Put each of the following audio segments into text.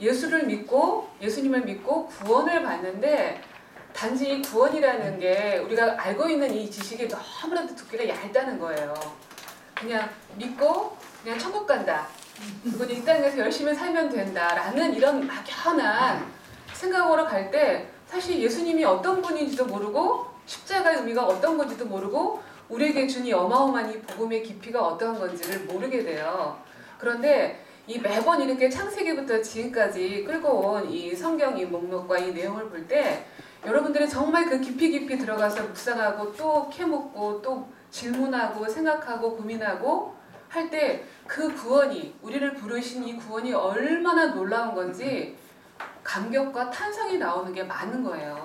예수님을 믿고 구원을 받는데 단지 이 구원이라는 게 우리가 알고 있는 이 지식이 너무나도 두께가 얇다는 거예요. 그냥 믿고 그냥 천국 간다. 그리고 이 땅에서 열심히 살면 된다라는 이런 막연한 생각으로 갈 때 사실 예수님이 어떤 분인지도 모르고 십자가의 의미가 어떤 건지도 모르고 우리에게 준 이 어마어마한 이 복음의 깊이가 어떤 건지를 모르게 돼요. 그런데 이 매번 이렇게 창세기부터 지금까지 끌고 온 이 성경 이 목록과 이 내용을 볼 때 여러분들이 정말 그 깊이 들어가서 묵상하고 또 캐묻고 또 질문하고 생각하고 고민하고 할 때 그 구원이 우리를 부르신 이 구원이 얼마나 놀라운 건지 감격과 탄성이 나오는 게 많은 거예요.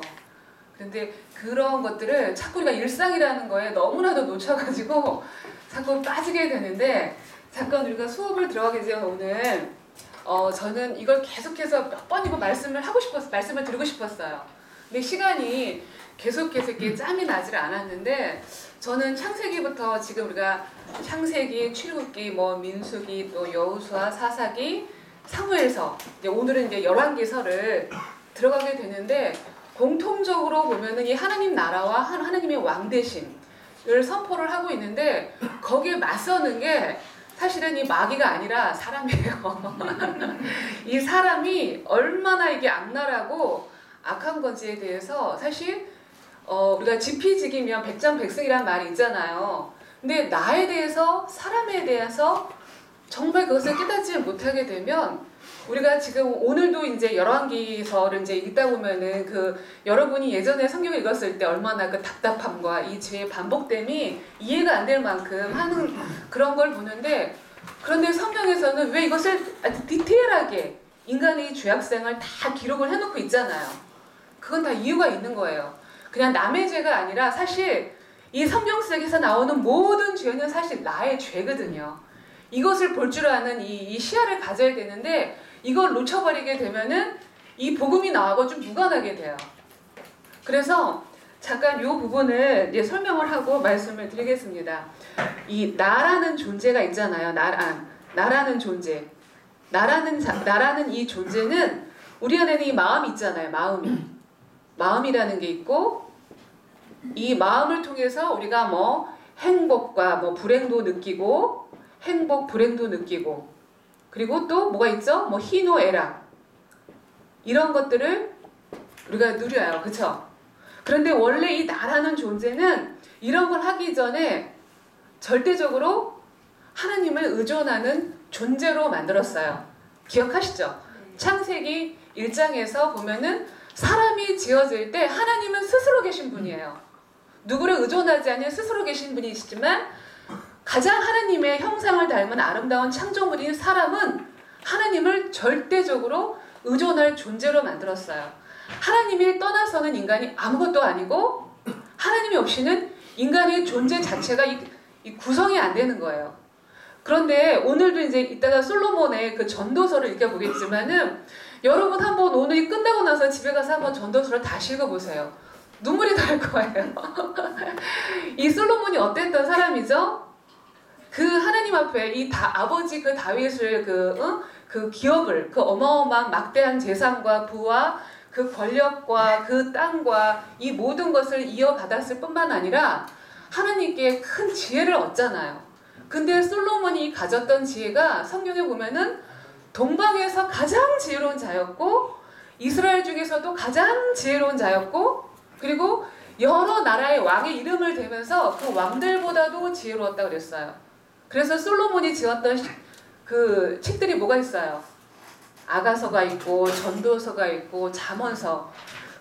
그런데 그런 것들을 자꾸 우리가 일상이라는 거에 너무나도 놓쳐가지고 자꾸 빠지게 되는데 잠깐 우리가 수업을 들어가기 전에 오늘 저는 이걸 계속해서 몇 번이고 말씀을 드리고 싶었어요. 근데 시간이 계속해서 이렇게 짬이 나질 않았는데 저는 창세기부터 지금 우리가 창세기, 출애굽기, 뭐 민수기, 또 여호수아, 사사기, 사무엘서, 이제 오늘은 이제 열왕기서를 들어가게 되는데 공통적으로 보면은 이 하나님 나라와 하나님의 왕대심을 선포를 하고 있는데 거기에 맞서는 게 사실은 이 마귀가 아니라 사람이에요. 이 사람이 얼마나 이게 악랄하고 악한 건지에 대해서 사실 우리가 지피지기면 백전백승이란 말이 있잖아요. 근데 나에 대해서 사람에 대해서 정말 그것을 깨닫지 못하게 되면 우리가 지금 오늘도 이제 열왕기서를 이제 읽다 보면은 그 여러분이 예전에 성경을 읽었을 때 얼마나 그 답답함과 이 죄의 반복됨이 이해가 안 될 만큼 하는 그런 걸 보는데 그런데 성경에서는 왜 이것을 아주 디테일하게 인간의 죄악생을 다 기록을 해놓고 있잖아요. 그건 다 이유가 있는 거예요. 그냥 남의 죄가 아니라 사실 이 성경 속에서 나오는 모든 죄는 사실 나의 죄거든요. 이것을 볼 줄 아는 이 시야를 가져야 되는데 이걸 놓쳐버리게 되면은 이 복음이 나하고 좀 무관하게 돼요. 그래서 잠깐 이 부분을 이제 설명을 하고 말씀을 드리겠습니다. 이 나라는 존재가 있잖아요. 나라는 존재. 나라는 이 존재는 우리 안에는 이 마음이 있잖아요. 마음이라는 게 있고 이 마음을 통해서 우리가 뭐 행복과 뭐 불행도 느끼고 불행도 느끼고 그리고 또 뭐가 있죠? 뭐 희노애락 이런 것들을 우리가 누려요. 그쵸? 그런데 원래 이 나라는 존재는 이런 걸 하기 전에 절대적으로 하나님을 의존하는 존재로 만들었어요. 기억하시죠? 창세기 1장에서 보면은 사람이 지어질 때 하나님은 스스로 계신 분이에요. 누구를 의존하지 않는 스스로 계신 분이시지만 가장 하나님의 형상을 닮은 아름다운 창조물인 사람은 하나님을 절대적으로 의존할 존재로 만들었어요. 하나님이 떠나서는 인간이 아무것도 아니고 하나님이 없이는 인간의 존재 자체가 이 구성이 안 되는 거예요. 그런데 오늘도 이제 이따가 솔로몬의 그 전도서를 읽어보겠지만은 여러분 한번 오늘이 끝나고 나서 집에 가서 한번 전도서를 다시 읽어보세요. 눈물이 날 거예요. 이 솔로몬이 어땠던 사람이죠? 그 하나님 앞에 아버지 그 다윗을 그 기업을 그 어마어마한 막대한 재산과 부와 그 권력과 그 땅과 이 모든 것을 이어받았을 뿐만 아니라 하나님께 큰 지혜를 얻잖아요. 근데 솔로몬이 가졌던 지혜가 성경에 보면은 동방에서 가장 지혜로운 자였고 이스라엘 중에서도 가장 지혜로운 자였고 그리고 여러 나라의 왕의 이름을 대면서 그 왕들보다도 지혜로웠다고 그랬어요. 그래서 솔로몬이 지었던 그 책들이 뭐가 있어요? 아가서가 있고 전도서가 있고 잠언서.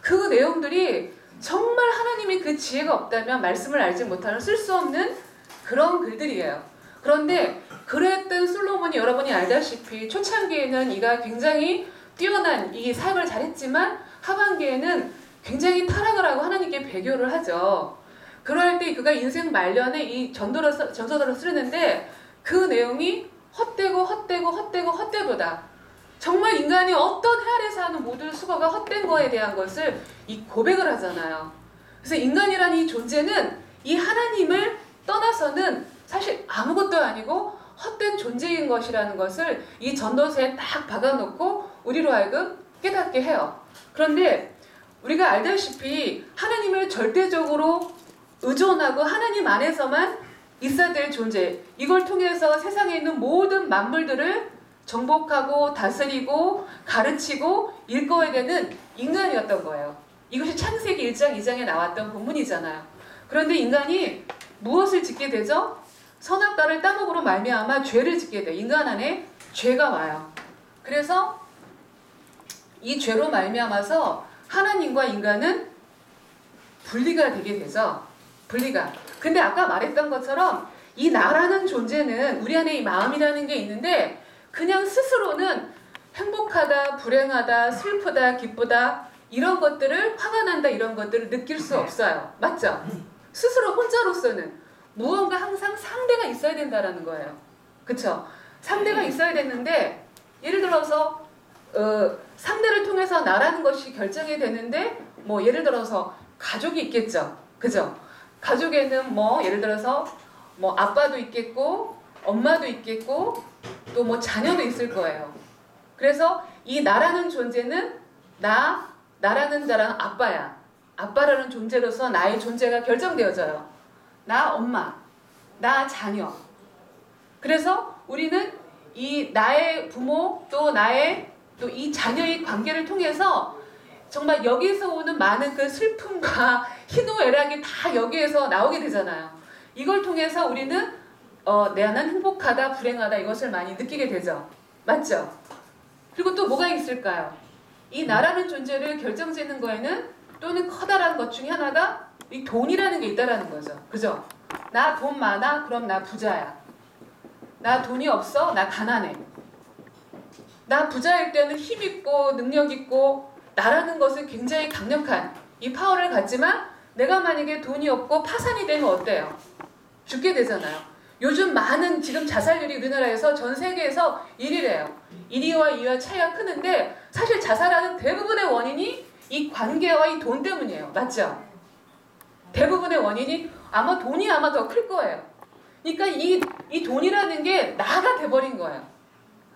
그 내용들이 정말 하나님의 그 지혜가 없다면 말씀을 알지 못하는 쓸 수 없는 그런 글들이에요. 그런데 그랬던 솔로몬이 여러분이 알다시피 초창기에는 이가 굉장히 뛰어난 이 사역을 잘했지만 하반기에는 굉장히 타락을 하고 하나님께 배교를 하죠. 그럴 때 그가 인생 말년에 이 전서들을 쓰는데 그 내용이 헛되도다. 정말 인간이 어떤 해 아래서 하는 모든 수고가 헛된 거에 대한 것을 이 고백을 하잖아요. 그래서 인간이라는 이 존재는 이 하나님을 떠나서는 사실 아무것도 아니고 헛된 존재인 것이라는 것을 이 전도서에 딱 박아놓고 우리로 하여금 깨닫게 해요. 그런데 우리가 알다시피 하나님을 절대적으로 의존하고 하나님 안에서만 있어야 될 존재, 이걸 통해서 세상에 있는 모든 만물들을 정복하고 다스리고 가르치고 일궈야 되는 인간이었던 거예요. 이것이 창세기 1장 2장에 나왔던 본문이잖아요. 그런데 인간이 무엇을 짓게 되죠? 선악과를 따먹으로 말미암아 죄를 짓게 돼요. 인간 안에 죄가 와요. 그래서 이 죄로 말미암아서 하나님과 인간은 분리가 되게 되죠. 분리가. 근데 아까 말했던 것처럼 이 나라는 존재는 우리 안에 이 마음이라는 게 있는데 그냥 스스로는 행복하다, 불행하다, 슬프다, 기쁘다 이런 것들을 화가 난다 이런 것들을 느낄 수 없어요. 맞죠? 스스로 혼자로서는 무언가 항상 상대가 있어야 된다라는 거예요. 그쵸? 상대가 있어야 되는데 예를 들어서 상대를 통해서 나라는 것이 결정이 되는데 뭐 예를 들어서 가족이 있겠죠. 그죠? 가족에는 뭐 예를 들어서 뭐 아빠도 있겠고 엄마도 있겠고 또 뭐 자녀도 있을 거예요. 그래서 이 나라는 존재는 나라는 자랑 아빠야. 아빠라는 존재로서 나의 존재가 결정되어져요. 나 엄마, 나 자녀. 그래서 우리는 이 나의 부모 또 나의 또 이 자녀의 관계를 통해서 정말 여기서 오는 많은 그 슬픔과 희노애락이 다 여기에서 나오게 되잖아요. 이걸 통해서 우리는 나는 행복하다, 불행하다 이것을 많이 느끼게 되죠. 맞죠? 그리고 또 뭐가 있을까요? 이 나라는 존재를 결정짓는 거에는 또는 커다란 것 중에 하나가 이 돈이라는 게 있다라는 거죠. 그죠? 나 돈 많아? 그럼 나 부자야. 나 돈이 없어? 나 가난해. 나 부자일 때는 힘 있고 능력 있고 나라는 것은 굉장히 강력한 이 파워를 갖지만 내가 만약에 돈이 없고 파산이 되면 어때요? 죽게 되잖아요. 요즘 많은 지금 자살률이 우리나라에서 전 세계에서 1위래요. 1위와 2위와 차이가 크는데 사실 자살하는 대부분의 원인이 이 관계와 이 돈 때문이에요. 맞죠? 대부분의 원인이 아마 돈이 아마 더 클 거예요. 그러니까 이 돈이라는 게 나가 돼버린 거예요.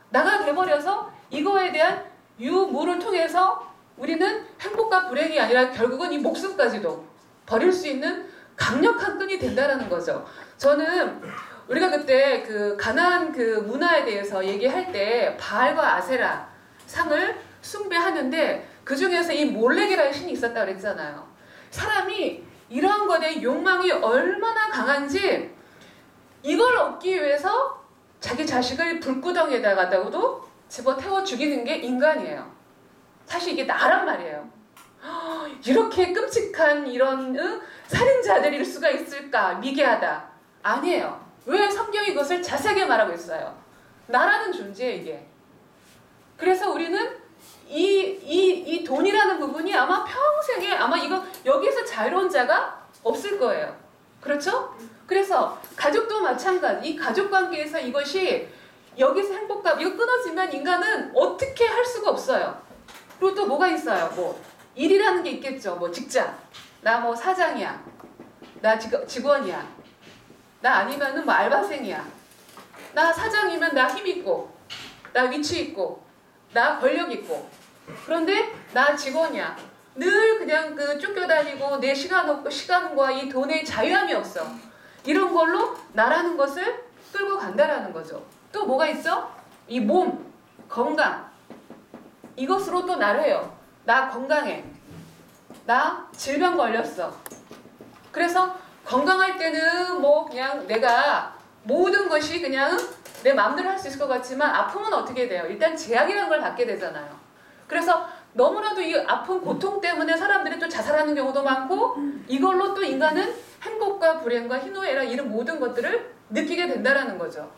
나가 돼버려서 이거에 대한 유무를 통해서 우리는 행복과 불행이 아니라 결국은 이 목숨까지도 버릴 수 있는 강력한 끈이 된다라는 거죠. 저는 우리가 그때 그 가나안 그 문화에 대해서 얘기할 때 바알과 아세라 상을 숭배하는데 그 중에서 이 몰렉이라는 신이 있었다 그랬잖아요. 사람이 이런 것에 욕망이 얼마나 강한지 이걸 얻기 위해서 자기 자식을 불구덩이에다가도 집어태워 죽이는 게 인간이에요. 사실 이게 나란 말이에요. 이렇게 끔찍한 이런 살인자들일 수가 있을까? 미개하다. 아니에요. 왜 성경이 그것을 자세하게 말하고 있어요? 나라는 존재예요, 이게. 그래서 우리는 이 돈이라는 부분이 아마 평생에 아마 이거 여기서 자유로운 자가 없을 거예요. 그렇죠? 그래서 가족도 마찬가지. 이 가족 관계에서 이것이 여기서 행복감 이거 끊어지면 인간은 어떻게 할 수가 없어요. 그리고 또 뭐가 있어요? 뭐 일이라는 게 있겠죠. 뭐 직장. 나 뭐 사장이야. 나 직원이야. 나 아니면은 뭐 알바생이야. 나 사장이면 나 힘 있고, 나 위치 있고, 나 권력 있고. 그런데 나 직원이야. 늘 그냥 그 쫓겨다니고 내 시간과 이 돈의 자유함이 없어. 이런 걸로 나라는 것을 끌고 간다라는 거죠. 또 뭐가 있어? 이 몸, 건강. 이것으로 또 나를 해요. 나 건강해. 나 질병 걸렸어. 그래서 건강할 때는 뭐 그냥 내가 모든 것이 그냥 내 마음대로 할 수 있을 것 같지만 아프면 어떻게 돼요? 일단 제약이라는 걸 받게 되잖아요. 그래서 너무나도 이 아픈 고통 때문에 사람들이 또 자살하는 경우도 많고 이걸로 또 인간은 행복과 불행과 희노애락 이런 모든 것들을 느끼게 된다라는 거죠.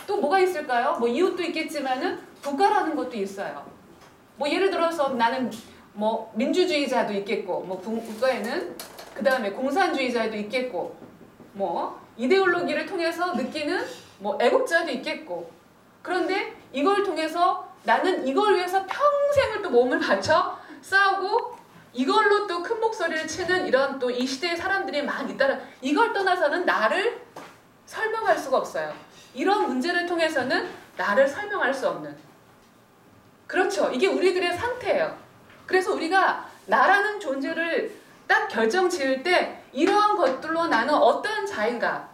또 뭐가 있을까요? 뭐 이웃도 있겠지만은 국가라는 것도 있어요. 뭐 예를 들어서 나는 뭐 민주주의자도 있겠고 뭐 국가에는 그 다음에 공산주의자도 있겠고 뭐 이데올로기를 통해서 느끼는 뭐 애국자도 있겠고 그런데 이걸 통해서 나는 이걸 위해서 평생을 또 몸을 바쳐 싸우고 이걸로 또 큰 목소리를 치는 이런 또 이 시대의 사람들이 많이 있다는 이걸 떠나서는 나를 설명할 수가 없어요. 이런 문제를 통해서는 나를 설명할 수 없는 그렇죠. 이게 우리들의 상태예요. 그래서 우리가 나라는 존재를 딱 결정 지을 때 이러한 것들로 나는 어떤 자인가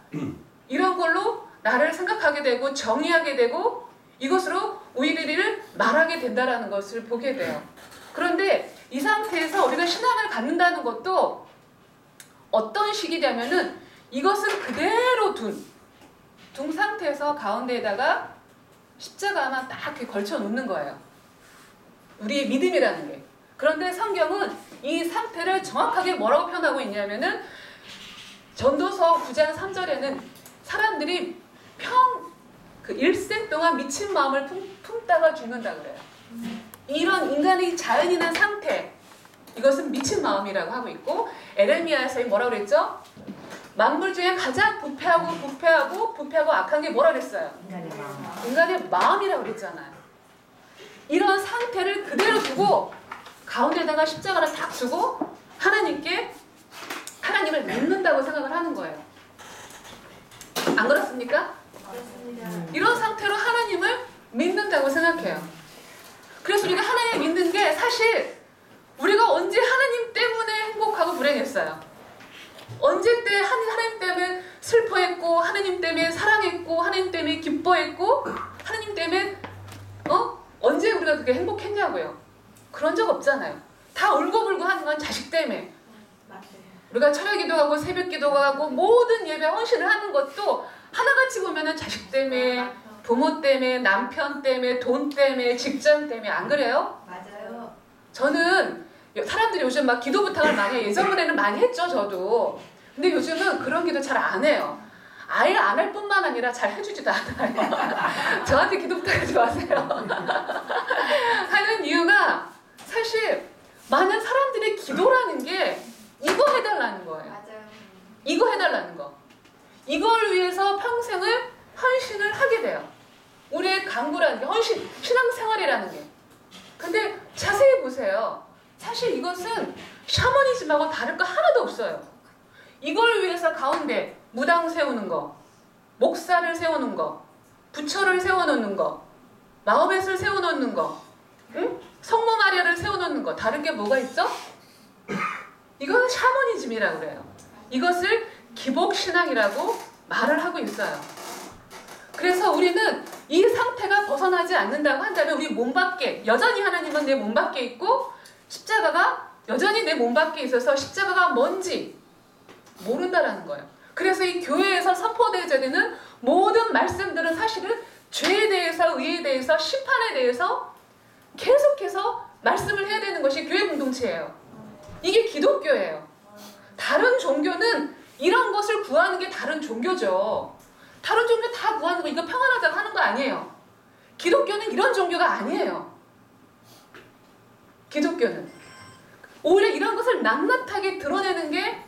이런 걸로 나를 생각하게 되고 정의하게 되고 이것으로 우리를 말하게 된다라는 것을 보게 돼요. 그런데 이 상태에서 우리가 신앙을 갖는다는 것도 어떤 식이냐면은 이것을 그대로 둔 상태에서 가운데에다가 십자가 하나 딱 이렇게 걸쳐 놓는 거예요. 우리의 믿음이라는 게. 그런데 성경은 이 상태를 정확하게 뭐라고 표현하고 있냐면은 전도서 9장 3절에는 사람들이 그 일생 동안 미친 마음을 품다가 죽는다 그래요. 이런 인간의 자연인한 상태, 이것은 미친 마음이라고 하고 있고, 에레미야에서 뭐라고 그랬죠? 만물 중에 가장 부패하고 악한 게 뭐라 그랬어요? 인간의 마음이라고 그랬잖아요. 이런 상태를 그대로 두고 가운데다가 십자가를 딱 두고 하나님을 믿는다고 생각을 하는 거예요. 안 그렇습니까? 이런 상태로 하나님을 믿는다고 생각해요. 그래서 우리가 하나님을 믿는 게 사실 우리가 언제 하나님 때문에 행복하고 불행했어요. 언제 때 하나님 때문에 슬퍼했고, 하나님 때문에 사랑했고, 하나님 때문에 기뻐했고, 하나님 때문에 언제 우리가 그렇게 행복했냐고요. 그런 적 없잖아요. 다 울고불고 하는 건 자식 때문에. 우리가 철야 기도하고 새벽 기도하고 모든 예배 헌신을 하는 것도 하나같이 보면은 자식 때문에, 부모 때문에, 남편 때문에, 돈 때문에, 직장 때문에. 안 그래요? 맞아요. 저는 사람들이 요즘 막 기도 부탁을 많이 해요. 예전에는 많이 했죠, 저도. 근데 요즘은 그런 기도 잘 안 해요. 아예 안 할 뿐만 아니라 잘 해주지도 않아요. 저한테 기도 부탁하지 마세요. 하는 이유가 사실 많은 사람들의 기도라는 게 이거 해달라는 거예요. 맞아요. 이거 해달라는 거. 이걸 위해서 평생을 헌신을 하게 돼요. 우리의 강구라는 게 헌신, 신앙생활이라는 게. 근데 자세히 보세요. 사실 이것은 샤머니즘하고 다를 거 하나도 없어요. 이걸 위해서 가운데 무당 세우는 거, 목사를 세우는 거, 부처를 세워놓는 거, 마호멧을 세워놓는 거, 응? 성모 마리아를 세워놓는 거, 다른 게 뭐가 있죠? 이거는 샤머니즘이라고 그래요. 이것을 기복신앙이라고 말을 하고 있어요. 그래서 우리는 이 상태가 벗어나지 않는다고 한다면 우리 몸 밖에, 여전히 하나님은 내 몸 밖에 있고 십자가가 여전히 내 몸 밖에 있어서 십자가가 뭔지 모른다라는 거예요. 그래서 이 교회에서 선포되어야 되는 모든 말씀들은 사실은 죄에 대해서, 의에 대해서, 심판에 대해서 계속해서 말씀을 해야 되는 것이 교회 공동체예요. 이게 기독교예요. 다른 종교는 이런 것을 구하는 게 다른 종교죠. 다른 종교 다 구하는 거 이거 평안하자고 하는 거 아니에요. 기독교는 이런 종교가 아니에요. 기독교는 오히려 이런 것을 낱낱하게 드러내는 게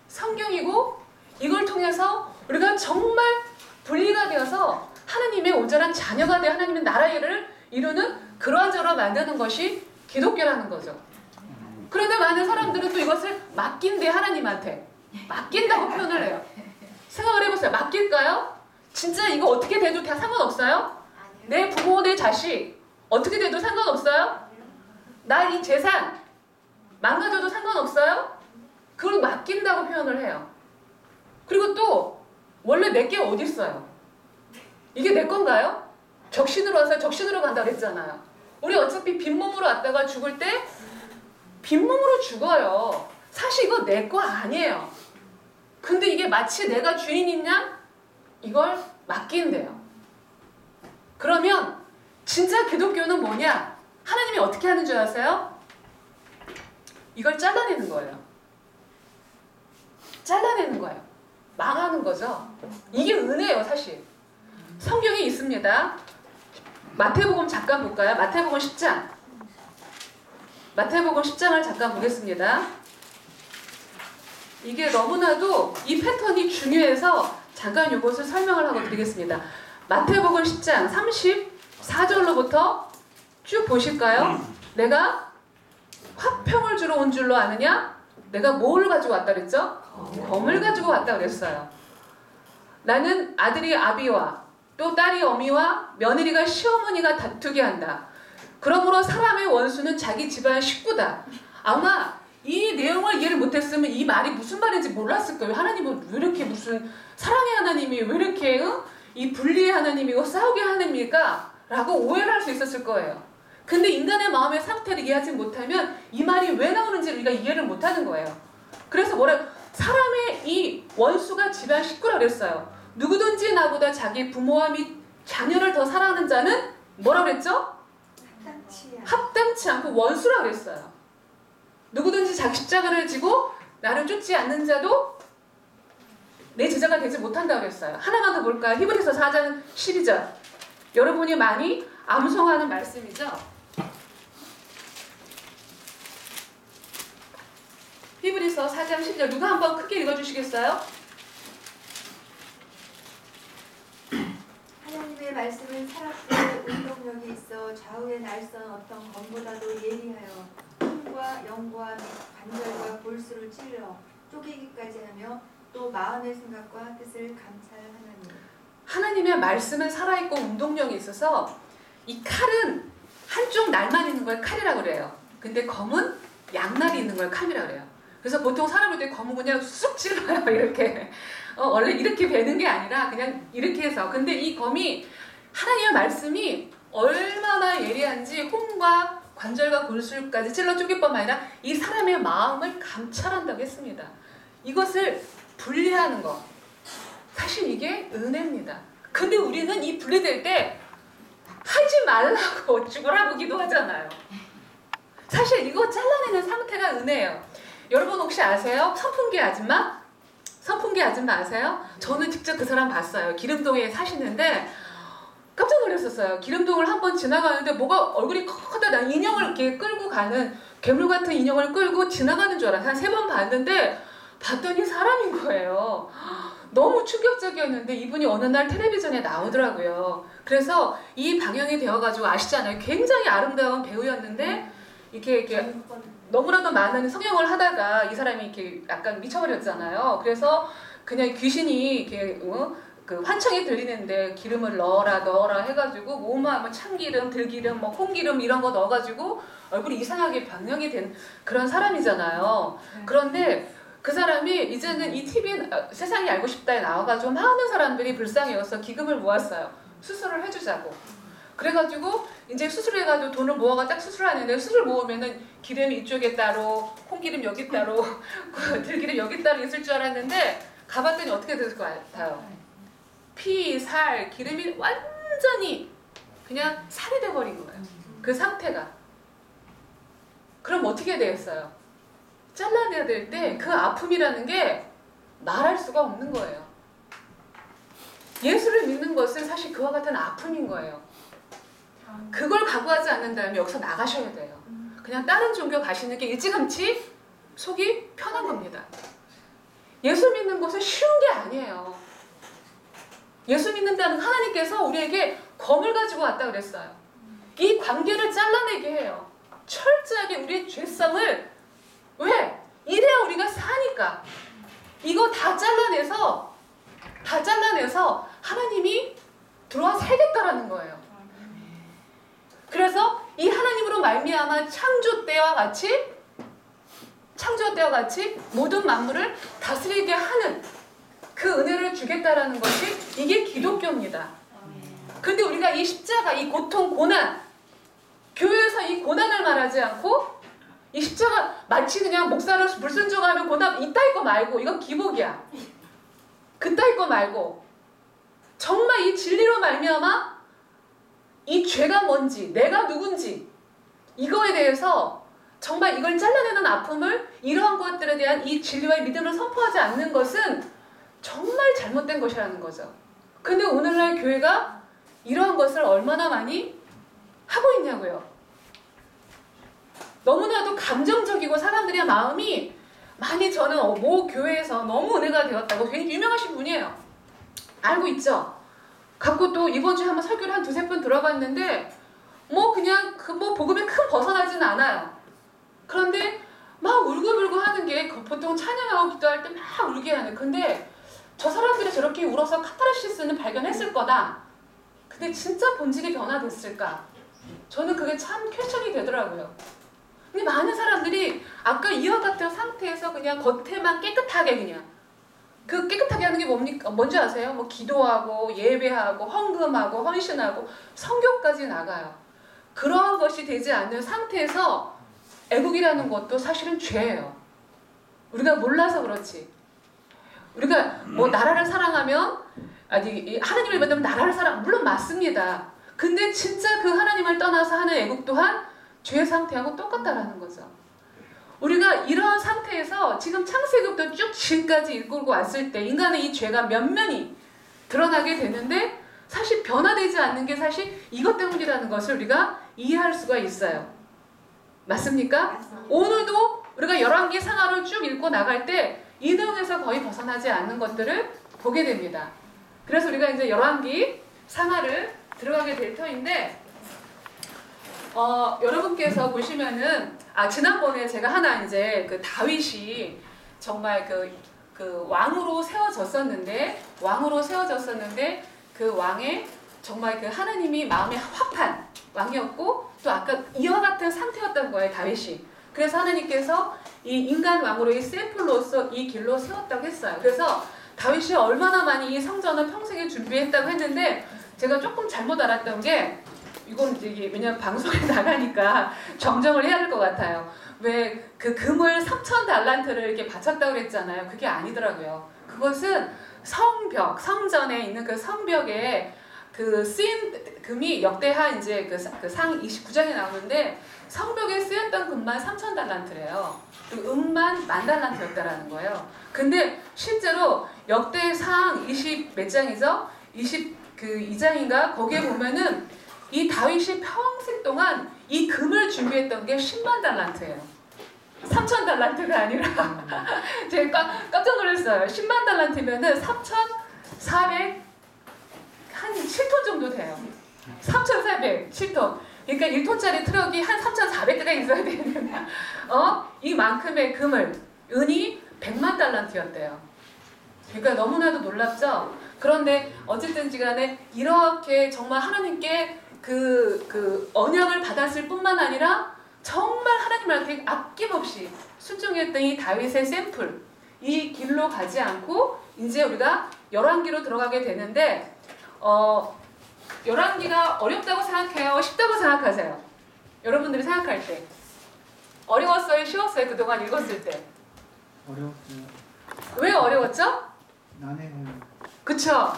성경이고, 이걸 통해서 우리가 정말 분리가 되어서 하나님의 온전한 자녀가 되어 하나님의 나라를 이루는 그러한 자로 만드는 것이 기독교라는 거죠. 그런데 많은 사람들은 또 이것을 맡긴대. 하나님한테 맡긴다고 표현을 해요. 생각을 해보세요. 맡길까요? 진짜 이거 어떻게 돼도 다 상관없어요? 내 부모, 내 자식 어떻게 돼도 상관없어요? 나 이 재산 망가져도 상관없어요? 그걸 맡긴다고 표현을 해요. 그리고 또 원래 내 게 어디 있어요? 이게 내 건가요? 적신으로 와서 적신으로 간다고 그랬잖아요. 우리 어차피 빈몸으로 왔다가 죽을 때 빈몸으로 죽어요. 사실 이거 내 거 아니에요. 근데 이게 마치 내가 주인인 양 이걸 맡긴대요. 그러면 진짜 기독교는 뭐냐? 하나님이 어떻게 하는 줄 아세요? 이걸 잘라내는 거예요. 잘라내는 거예요. 망하는 거죠. 이게 은혜예요, 사실. 성경에 있습니다. 마태복음 잠깐 볼까요? 마태복음 10장. 마태복음 10장을 잠깐 보겠습니다. 이게 너무나도 이 패턴이 중요해서 잠깐 이것을 설명을 하고 드리겠습니다. 마태복음 10장 34절로부터 쭉 보실까요? 내가 화평을 주러 온 줄로 아느냐? 내가 뭘 가지고 왔다 그랬죠? 검을 가지고 왔다 그랬어요. 나는 아들이 아비와 또 딸이 어미와 며느리가 시어머니가 다투게 한다. 그러므로 사람의 원수는 자기 집안 식구다. 아마 이 내용을 이해를 못했으면 이 말이 무슨 말인지 몰랐을 거예요. 하나님은 왜 이렇게 무슨 사랑의 하나님이 왜 이렇게 이 분리의 하나님이고 싸우게 하나님일까? 라고 오해를 할 수 있었을 거예요. 근데 인간의 마음의 상태를 이해하지 못하면 이 말이 왜 나오는지 우리가 이해를 못하는 거예요. 그래서 사람의 이 원수가 집안 식구라 그랬어요. 누구든지 나보다 자기 부모와 및 자녀를 더 사랑하는 자는 뭐라 그랬죠? 합당치 않고 원수라 그랬어요. 누구든지 자기 십자가를 지고 나를 쫓지 않는 자도 내 제자가 되지 못한다고 그랬어요. 하나만 더 볼까요? 히브리서 4장 12절. 여러분이 많이 암송하는 말씀이죠. 히브리서 4장 12절. 누가 한번 크게 읽어주시겠어요? 하나님의 말씀은 살았고 운동력이 있어 좌우의 날선 어떤 검보다도 예리하여 힘과 영과 및 관절과 골수를 찔러 쪼개기까지 하며 또 마음의 생각과 뜻을 감찰하나니. 하나님의 말씀은 살아있고 운동력이 있어서 이 칼은 한쪽 날만 있는 걸 칼이라고 그래요. 근데 검은 양날이 있는 걸 칼이라고 그래요. 그래서 보통 사람을 때 검은 그냥 쑥 찔러요. 이렇게. 원래 이렇게 베는 게 아니라 그냥 이렇게 해서. 근데 이 검이 하나님의 말씀이 얼마나 예리한지 혼과 관절과 골수까지 찔러 쪼갤 뿐만 아니라 이 사람의 마음을 감찰한다고 했습니다. 이것을 분리하는 것. 사실 이게 은혜입니다. 근데 우리는 이 분리될 때 하지 말라고 죽으라고 기도하잖아요. 사실 이거 잘라내는 상태가 은혜예요. 여러분 혹시 아세요? 선풍기 아줌마? 선풍기 아줌마 아세요? 저는 직접 그 사람 봤어요. 기름동에 사시는데 깜짝 놀랐었어요. 기름동을 한번 지나가는데 뭐가 얼굴이 커다 난 인형을 이렇게 끌고 가는 괴물 같은 인형을 끌고 지나가는 줄 알았어요. 한 3번 봤는데 봤더니 사람인 거예요. 너무 충격적이었는데 이분이 어느 날 텔레비전에 나오더라고요. 그래서 이 방영이 되어가지고 아시잖아요. 굉장히 아름다운 배우였는데 이렇게 너무나도 많은 성형을 하다가 이 사람이 이렇게 약간 미쳐버렸잖아요. 그래서 그냥 귀신이 이렇게 그 환청이 들리는데 기름을 넣어라 해가지고 뭐만 참기름, 들기름, 뭐 콩기름 이런 거 넣어가지고 얼굴이 이상하게 변형이 된 그런 사람이잖아요. 그런데 그 사람이 이제는 이 TV 세상이 알고 싶다에 나와가지고 많은 사람들이 불쌍해서 기금을 모았어요. 수술을 해주자고. 그래가지고 이제 수술해가지고 돈을 모아가 딱 수술하는데 수술 모으면은 기름이 이쪽에 따로, 콩기름 여기 따로, 들기름 여기 따로 있을 줄 알았는데 가봤더니 어떻게 됐을 것 같아요? 피, 살, 기름이 완전히 그냥 살이 돼버린 거예요. 그 상태가. 그럼 어떻게 되겠어요? 잘라내야 될 때 그 아픔이라는 게 말할 수가 없는 거예요. 예수를 믿는 것은 사실 그와 같은 아픔인 거예요. 그걸 각오하지 않는다면 여기서 나가셔야 돼요. 그냥 다른 종교 가시는 게 일찌감치 속이 편한 겁니다. 예수 믿는 것은 쉬운 게 아니에요. 예수 믿는다는 하나님께서 우리에게 검을 가지고 왔다 그랬어요. 이 관계를 잘라내게 해요. 철저하게 우리의 죄성을 왜? 이래야 우리가 사니까. 이거 다 잘라내서 하나님이 들어와 살겠다라는 거예요. 그래서 이 하나님으로 말미암아 창조 때와 같이 모든 만물을 다스리게 하는 그 은혜를 주겠다라는 것이 이게 기독교입니다. 근데 우리가 이 십자가, 이 고통, 고난, 교회에서 이 고난을 말하지 않고 이 십자가 마치 그냥 목사를 불순종하면 고난 이따위 거 말고 이건 기복이야. 그따위 거 말고 정말 이 진리로 말미암아 이 죄가 뭔지 내가 누군지 이거에 대해서 정말 이걸 잘라내는 아픔을 이러한 것들에 대한 이 진리와의 믿음을 선포하지 않는 것은 정말 잘못된 것이라는 거죠. 근데 오늘날 교회가 이러한 것을 얼마나 많이 하고 있냐고요. 너무나도 감정적이고 사람들의 마음이 많이 저는 모 교회에서 너무 은혜가 되었다고 굉장히 유명하신 분이에요. 알고 있죠? 갖고 또 이번 주에 한번 설교를 한 두세 번 들어봤는데 뭐 그냥 복음에 큰 벗어나진 않아요. 그런데 막 울고불고 하는 게 보통 찬양하고 기도할 때 막 울게 하는. 근데 저 사람들이 저렇게 울어서 카타르시스는 발견했을 거다. 근데 진짜 본질이 변화됐을까? 저는 그게 참 퀘스천이 되더라고요. 근데 많은 사람들이 아까 이와 같은 상태에서 그냥 겉에만 깨끗하게 그냥 그 깨끗하게 하는 게 뭡니까? 뭔지 아세요? 뭐 기도하고 예배하고 헌금하고 헌신하고 성교까지 나가요. 그러한 것이 되지 않는 상태에서 애국이라는 것도 사실은 죄예요. 우리가 몰라서 그렇지. 우리가 뭐 나라를 사랑하면 아니 하나님을 믿으면 나라를 사랑 물론 맞습니다. 근데 진짜 그 하나님을 떠나서 하는 애국 또한 죄의 상태하고 똑같다라는 거죠. 우리가 이러한 상태에서 지금 창세기부터 쭉 지금까지 이끌고 왔을 때 인간의 이 죄가 면면이 드러나게 되는데 사실 변화되지 않는 게 사실 이것 때문이라는 것을 우리가 이해할 수가 있어요. 맞습니까? 맞습니다. 오늘도 우리가 열왕기 상하를 쭉 읽고 나갈 때 이 내용에서 거의 벗어나지 않는 것들을 보게 됩니다. 그래서 우리가 이제 열왕기 상하를 들어가게 될 터인데 여러분께서 보시면은 지난번에 제가 하나 이제 그 다윗이 정말 그 왕으로 세워졌었는데 그 왕의 정말 그 하나님이 마음에 확한 왕이었고 또 아까 이와 같은 상태였던 거예요 다윗이. 그래서 하나님께서 이 인간 왕으로의 샘플로서 이 길로 세웠다고 했어요. 그래서 다윗이 얼마나 많이 이 성전을 평생에 준비했다고 했는데 제가 조금 잘못 알았던 게 이건 이제 왜냐면 방송에 나가니까 정정을 해야 될 것 같아요. 왜 그 금을 3,000달란트를 이렇게 바쳤다고 그랬잖아요. 그게 아니더라고요. 그것은 성벽, 성전에 있는 그 성벽에 그 쓰인 금이 역대하 이제 그 상 29장에 나오는데 성벽에 쓰였던 금만 3,000달란트래요. 그리고 은만 10,000달란트였다라는 거예요. 근데 실제로 역대상 20 몇 장이죠? 22장인가? 거기에 보면은 이 다윗이 평생 동안 이 금을 준비했던 게 10만 달란트예요. 3,000달란트가 아니라 제가 깜짝 놀랐어요. 10만 달란트면은 3,400 한 7톤 정도 돼요. 3,400 7톤. 그러니까 1톤짜리 트럭이 한 3,400대가 있어야 되는 이만큼의 금을 은이 100만 달란트였대요. 그러니까 너무나도 놀랍죠? 그런데 어쨌든지 간에 이렇게 정말 하나님께 그 언약을 받았을 뿐만 아니라 정말 하나님한테 아낌없이 순종했던 이 다윗의 샘플 이 길로 가지 않고 이제 우리가 열왕기로 들어가게 되는데 열왕기가 어렵다고 생각해요? 쉽다고 생각하세요? 여러분들이 생각할 때 어려웠어요? 쉬웠어요? 그동안 읽었을 때 어려웠어요. 왜 어려웠죠? 난해해요. 그쵸?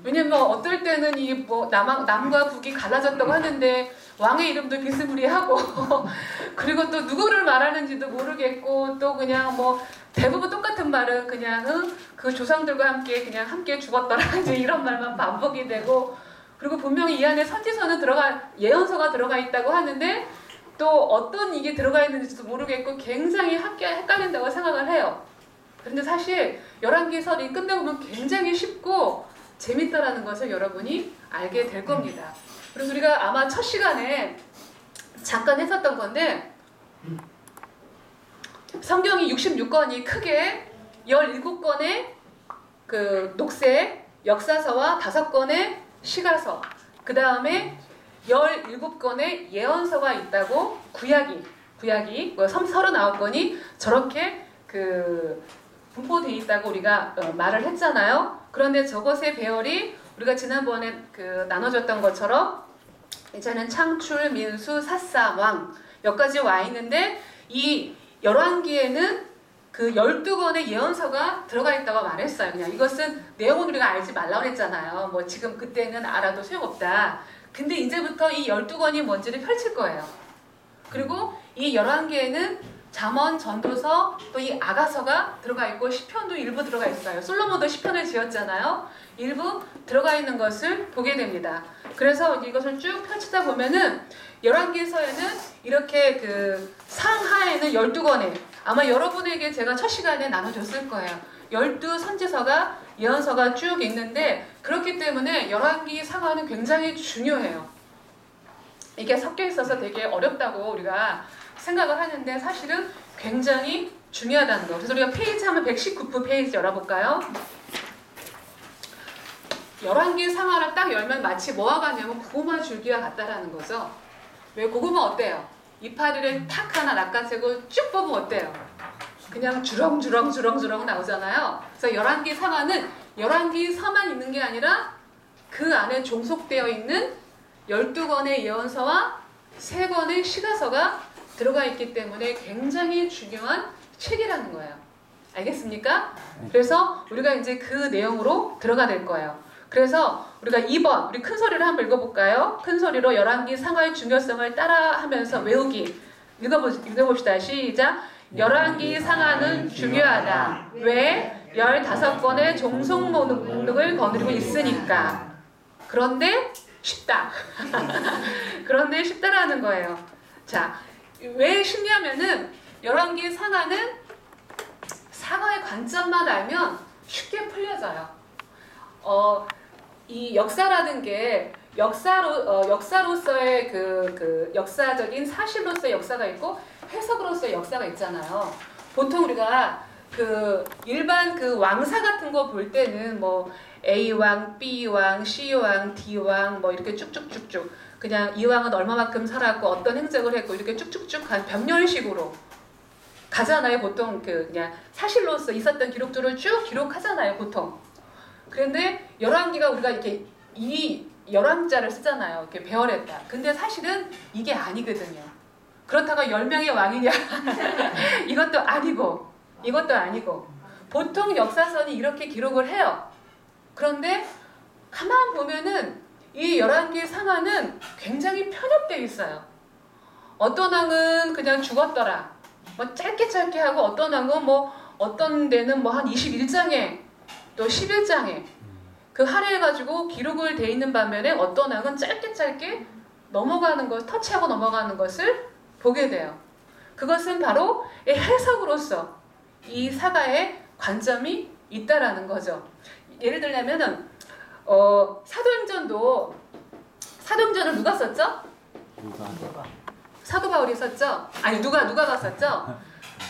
왜냐면 어떨 때는 이 뭐 남과 북이 갈라졌다고 하는데 왕의 이름도 비스무리하고 그리고 또 누구를 말하는지도 모르겠고 또 그냥 뭐 대부분 똑같은 말은 그냥 그 조상들과 함께 그냥 함께 죽었더라 이제 이런 말만 반복이 되고 그리고 분명히 이 안에 선지서는 예언서가 들어가 있다고 하는데 또 어떤 이게 들어가 있는지도 모르겠고 굉장히 헷갈린다고 생각을 해요. 그런데 사실 열왕기설이 끝내보면 굉장히 쉽고 재밌다라는 것을 여러분이 알게 될 겁니다. 그래서 우리가 아마 첫 시간에 잠깐 했었던 건데 성경이 66권이 크게 17권의 그 녹색 역사서와 5권의 시가서 그 다음에 17권의 예언서가 있다고 구약이 39권이 저렇게 그 분포되어 있다고 우리가 말을 했잖아요. 그런데 저것의 배열이 우리가 지난번에 나눠줬던 것처럼 이제는 창출, 민수, 사사, 왕 몇 가지 와 있는데 이 열왕기에는 그 12권의 예언서가 들어가 있다고 말했어요. 그냥 이것은 내용은 우리가 알지 말라고 했잖아요. 뭐 지금 그때는 알아도 소용없다. 근데 이제부터 이 12권이 뭔지를 펼칠 거예요. 그리고 이 열왕기에는 잠언, 전도서, 또 이 아가서가 들어가 있고 시편도 일부 들어가 있어요. 솔로몬도 시편을 지었잖아요. 일부 들어가 있는 것을 보게 됩니다. 그래서 이것을 쭉 펼치다 보면은 열왕기서에는 이렇게 그 상하에는 12권에 아마 여러분에게 제가 첫 시간에 나눠줬을 거예요. 12선지서가 예언서가 쭉 있는데 그렇기 때문에 열왕기 상하는 굉장히 중요해요. 이게 섞여 있어서 되게 어렵다고 우리가 생각을 하는데 사실은 굉장히 중요하다는 거. 그래서 우리가 페이지 하면 119페이지 열어볼까요? 열왕기 상하를 딱 열면 마치 뭐와 같냐면 고구마 줄기와 같다라는 거죠. 왜 고구마 어때요? 이파리를 탁 하나 낚아채고 쭉 뽑으면 어때요? 그냥 주렁주렁 나오잖아요. 그래서 11개 상아는 11개 서만 있는 게 아니라 그 안에 종속되어 있는 12권의 예언서와 3권의 시가서가 들어가 있기 때문에 굉장히 중요한 책이라는 거예요. 알겠습니까? 그래서 우리가 이제 그 내용으로 들어가 될 거예요. 그래서 우리가 2번, 우리 큰 소리로 한번 읽어볼까요? 큰 소리로 11개 상하의 중요성을 따라하면서 외우기. 읽어봅시다. 시작. 11개 상하는 중요하다. 왜? 15권의 종속 목록을 거느리고 있으니까. 그런데 쉽다. 그런데 쉽다라는 거예요. 자, 왜 쉽냐면은 11개 상하는 상하의 관점만 알면 쉽게 풀려져요. 이 역사라는 게 역사로서의 그 역사적인 사실로서의 역사가 있고 해석으로서의 역사가 있잖아요. 보통 우리가 그 일반 그 왕사 같은 거 볼 때는 뭐 A왕, B왕, C왕, D왕 뭐 이렇게 쭉쭉쭉쭉 그냥 이 왕은 얼마만큼 살았고 어떤 행적을 했고 이렇게 쭉쭉쭉 한 병렬식으로 가잖아요. 보통 그냥 사실로서 있었던 기록들을 쭉 기록하잖아요. 보통. 그런데 11개가 우리가 이렇게 이 11자를 쓰잖아요. 이렇게 배열했다. 근데 사실은 이게 아니거든요. 그렇다고 10명의 왕이냐? 이것도 아니고 보통 역사선이 이렇게 기록을 해요. 그런데 가만 보면은 이 11개의 상하는 굉장히 편협되어 있어요. 어떤 왕은 그냥 죽었더라. 뭐 짧게 하고 어떤 왕은 뭐 어떤 데는 뭐 한 21장에 또 11장에 그 할애해가지고 기록을 돼 있는 반면에 어떤 왕은 짧게 넘어가는 것, 터치하고 넘어가는 것을 보게 돼요. 그것은 바로 이 해석으로서 이 사가의 관점이 있다라는 거죠. 예를 들자면은 사도행전을 누가 썼죠? 사도 바울이 썼죠? 아니 누가가 썼죠?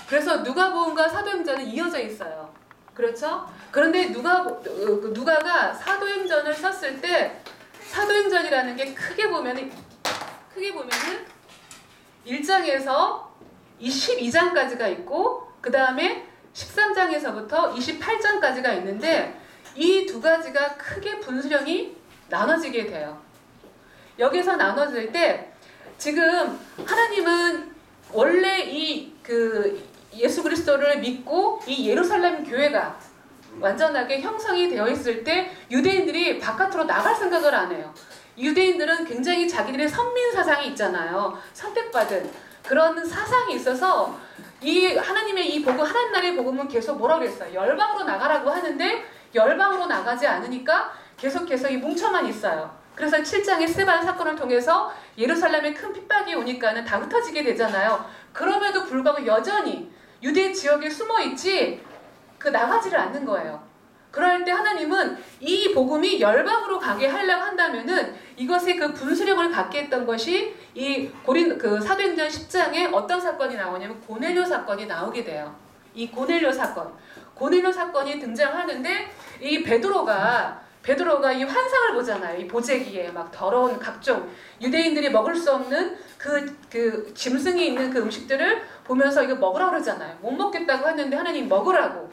그래서 누가복음과 사도행전은 이어져 있어요. 그렇죠? 그런데 누가가 사도행전을 썼을 때 사도행전이라는 게 크게 보면은 1장에서 12장까지가 있고 그 다음에 13장에서부터 28장까지가 있는데 이 두 가지가 크게 분수령이 나눠지게 돼요. 여기서 나눠질 때 지금 하나님은 원래 예수 그리스도를 믿고 이 예루살렘 교회가 완전하게 형성이 되어 있을 때 유대인들이 바깥으로 나갈 생각을 안 해요. 유대인들은 굉장히 자기들의 선민 사상이 있잖아요. 선택받은 그런 사상이 있어서 이 하나님의 이 복음, 하나님 나라의 복음은 계속 뭐라고 그랬어요? 열방으로 나가라고 하는데 열방으로 나가지 않으니까 계속해서 이 뭉쳐만 있어요. 그래서 7장의 스데반 사건을 통해서 예루살렘에 큰 핍박이 오니까는 다 흩어지게 되잖아요. 그럼에도 불구하고 여전히 유대 지역에 숨어 있지 나가지를 않는 거예요. 그럴 때 하나님은 이 복음이 열방으로 가게 하려고 한다면은 이것의 그 분수령을 갖게 했던 것이 이 사도행전 10장에 어떤 사건이 나오냐면 고넬료 사건이 나오게 돼요. 이 고넬료 사건이 등장하는데 이 베드로가 이 환상을 보잖아요. 이 보재기에 막 더러운 각종 유대인들이 먹을 수 없는 그 짐승이 있는 그 음식들을 보면서 이거 먹으라고 그러잖아요. 못 먹겠다고 했는데 하나님 먹으라고.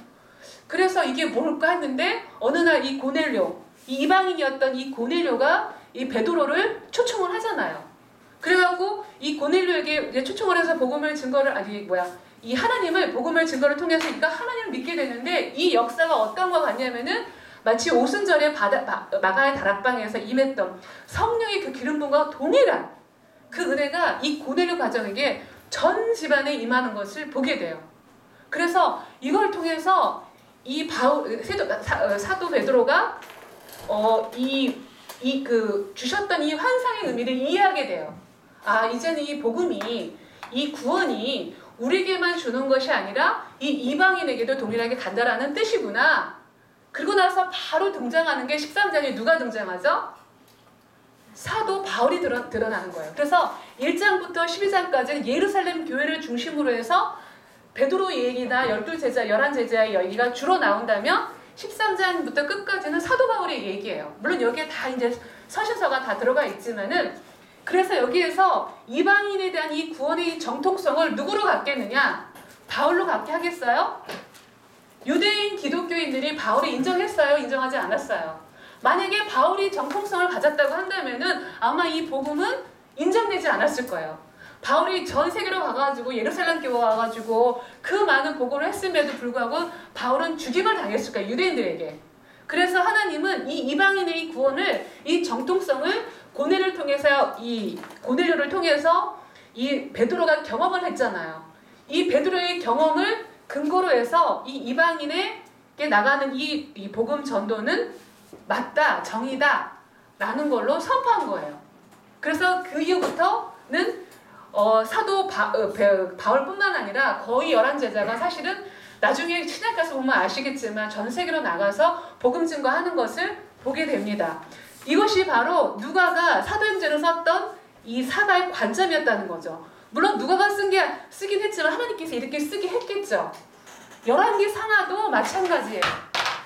그래서 이게 뭘까 했는데 어느 날 이 고넬료, 이 이방인이었던 이 고넬료가 이 베드로를 초청을 하잖아요. 그래갖고 이 고넬료에게 이제 초청을 해서 이 하나님을 복음을 증거를 통해서 그러니까 하나님을 믿게 되는데 이 역사가 어떤 것 같냐면은 마치 오순절에 마가의 다락방에서 임했던 성령의 그 기름 부음과 동일한 그 은혜가 이 고넬료 가정에게 전 집안에 임하는 것을 보게 돼요. 그래서 이걸 통해서 이 사도 베드로가 주셨던 이 환상의 의미를 이해하게 돼요. 아, 이제는 이 복음이, 이 구원이 우리에게만 주는 것이 아니라 이 이방인에게도 동일하게 간다라는 뜻이구나. 그리고 나서 바로 등장하는 게 13장에 누가 등장하죠? 사도 바울이 드러나는 거예요. 그래서 1장부터 12장까지는 예루살렘 교회를 중심으로 해서 베드로 얘기나 12제자, 11제자의 얘기가 주로 나온다면 13장부터 끝까지는 사도 바울의 얘기예요. 물론 여기에 다 이제 서신서가 다 들어가 있지만은 그래서 여기에서 이방인에 대한 이 구원의 정통성을 누구로 갖겠느냐? 바울로 갖게 하겠어요? 유대인 기독교인들이 바울을 인정했어요? 인정하지 않았어요? 만약에 바울이 정통성을 가졌다고 한다면은 아마 이 복음은 인정되지 않았을 거예요. 바울이 전 세계로 가가지고 예루살렘 교회 와가지고 그 많은 복음을 했음에도 불구하고 바울은 죽임을 당했을 거예요. 유대인들에게. 그래서 하나님은 이 이방인의 구원을, 이 정통성을 고넬을 통해서, 이 고넬료를 통해서 이 베드로가 경험을 했잖아요. 이 베드로의 경험을 근거로 해서 이 이방인에게 나가는 이 복음 전도는 맞다, 정이다 라는 걸로 선포한 거예요. 그래서 그 이후부터는 사도 바울뿐만 아니라 거의 11제자가 사실은 나중에 신약 가서 보면 아시겠지만 전 세계로 나가서 복음 증거하는 것을 보게 됩니다. 이것이 바로 누가가 사도행전을 썼던 이 사가의 관점이었다는 거죠. 물론 누가가 쓰긴 했지만 하나님께서 이렇게 쓰게 했겠죠. 열왕기 상하도 마찬가지예요.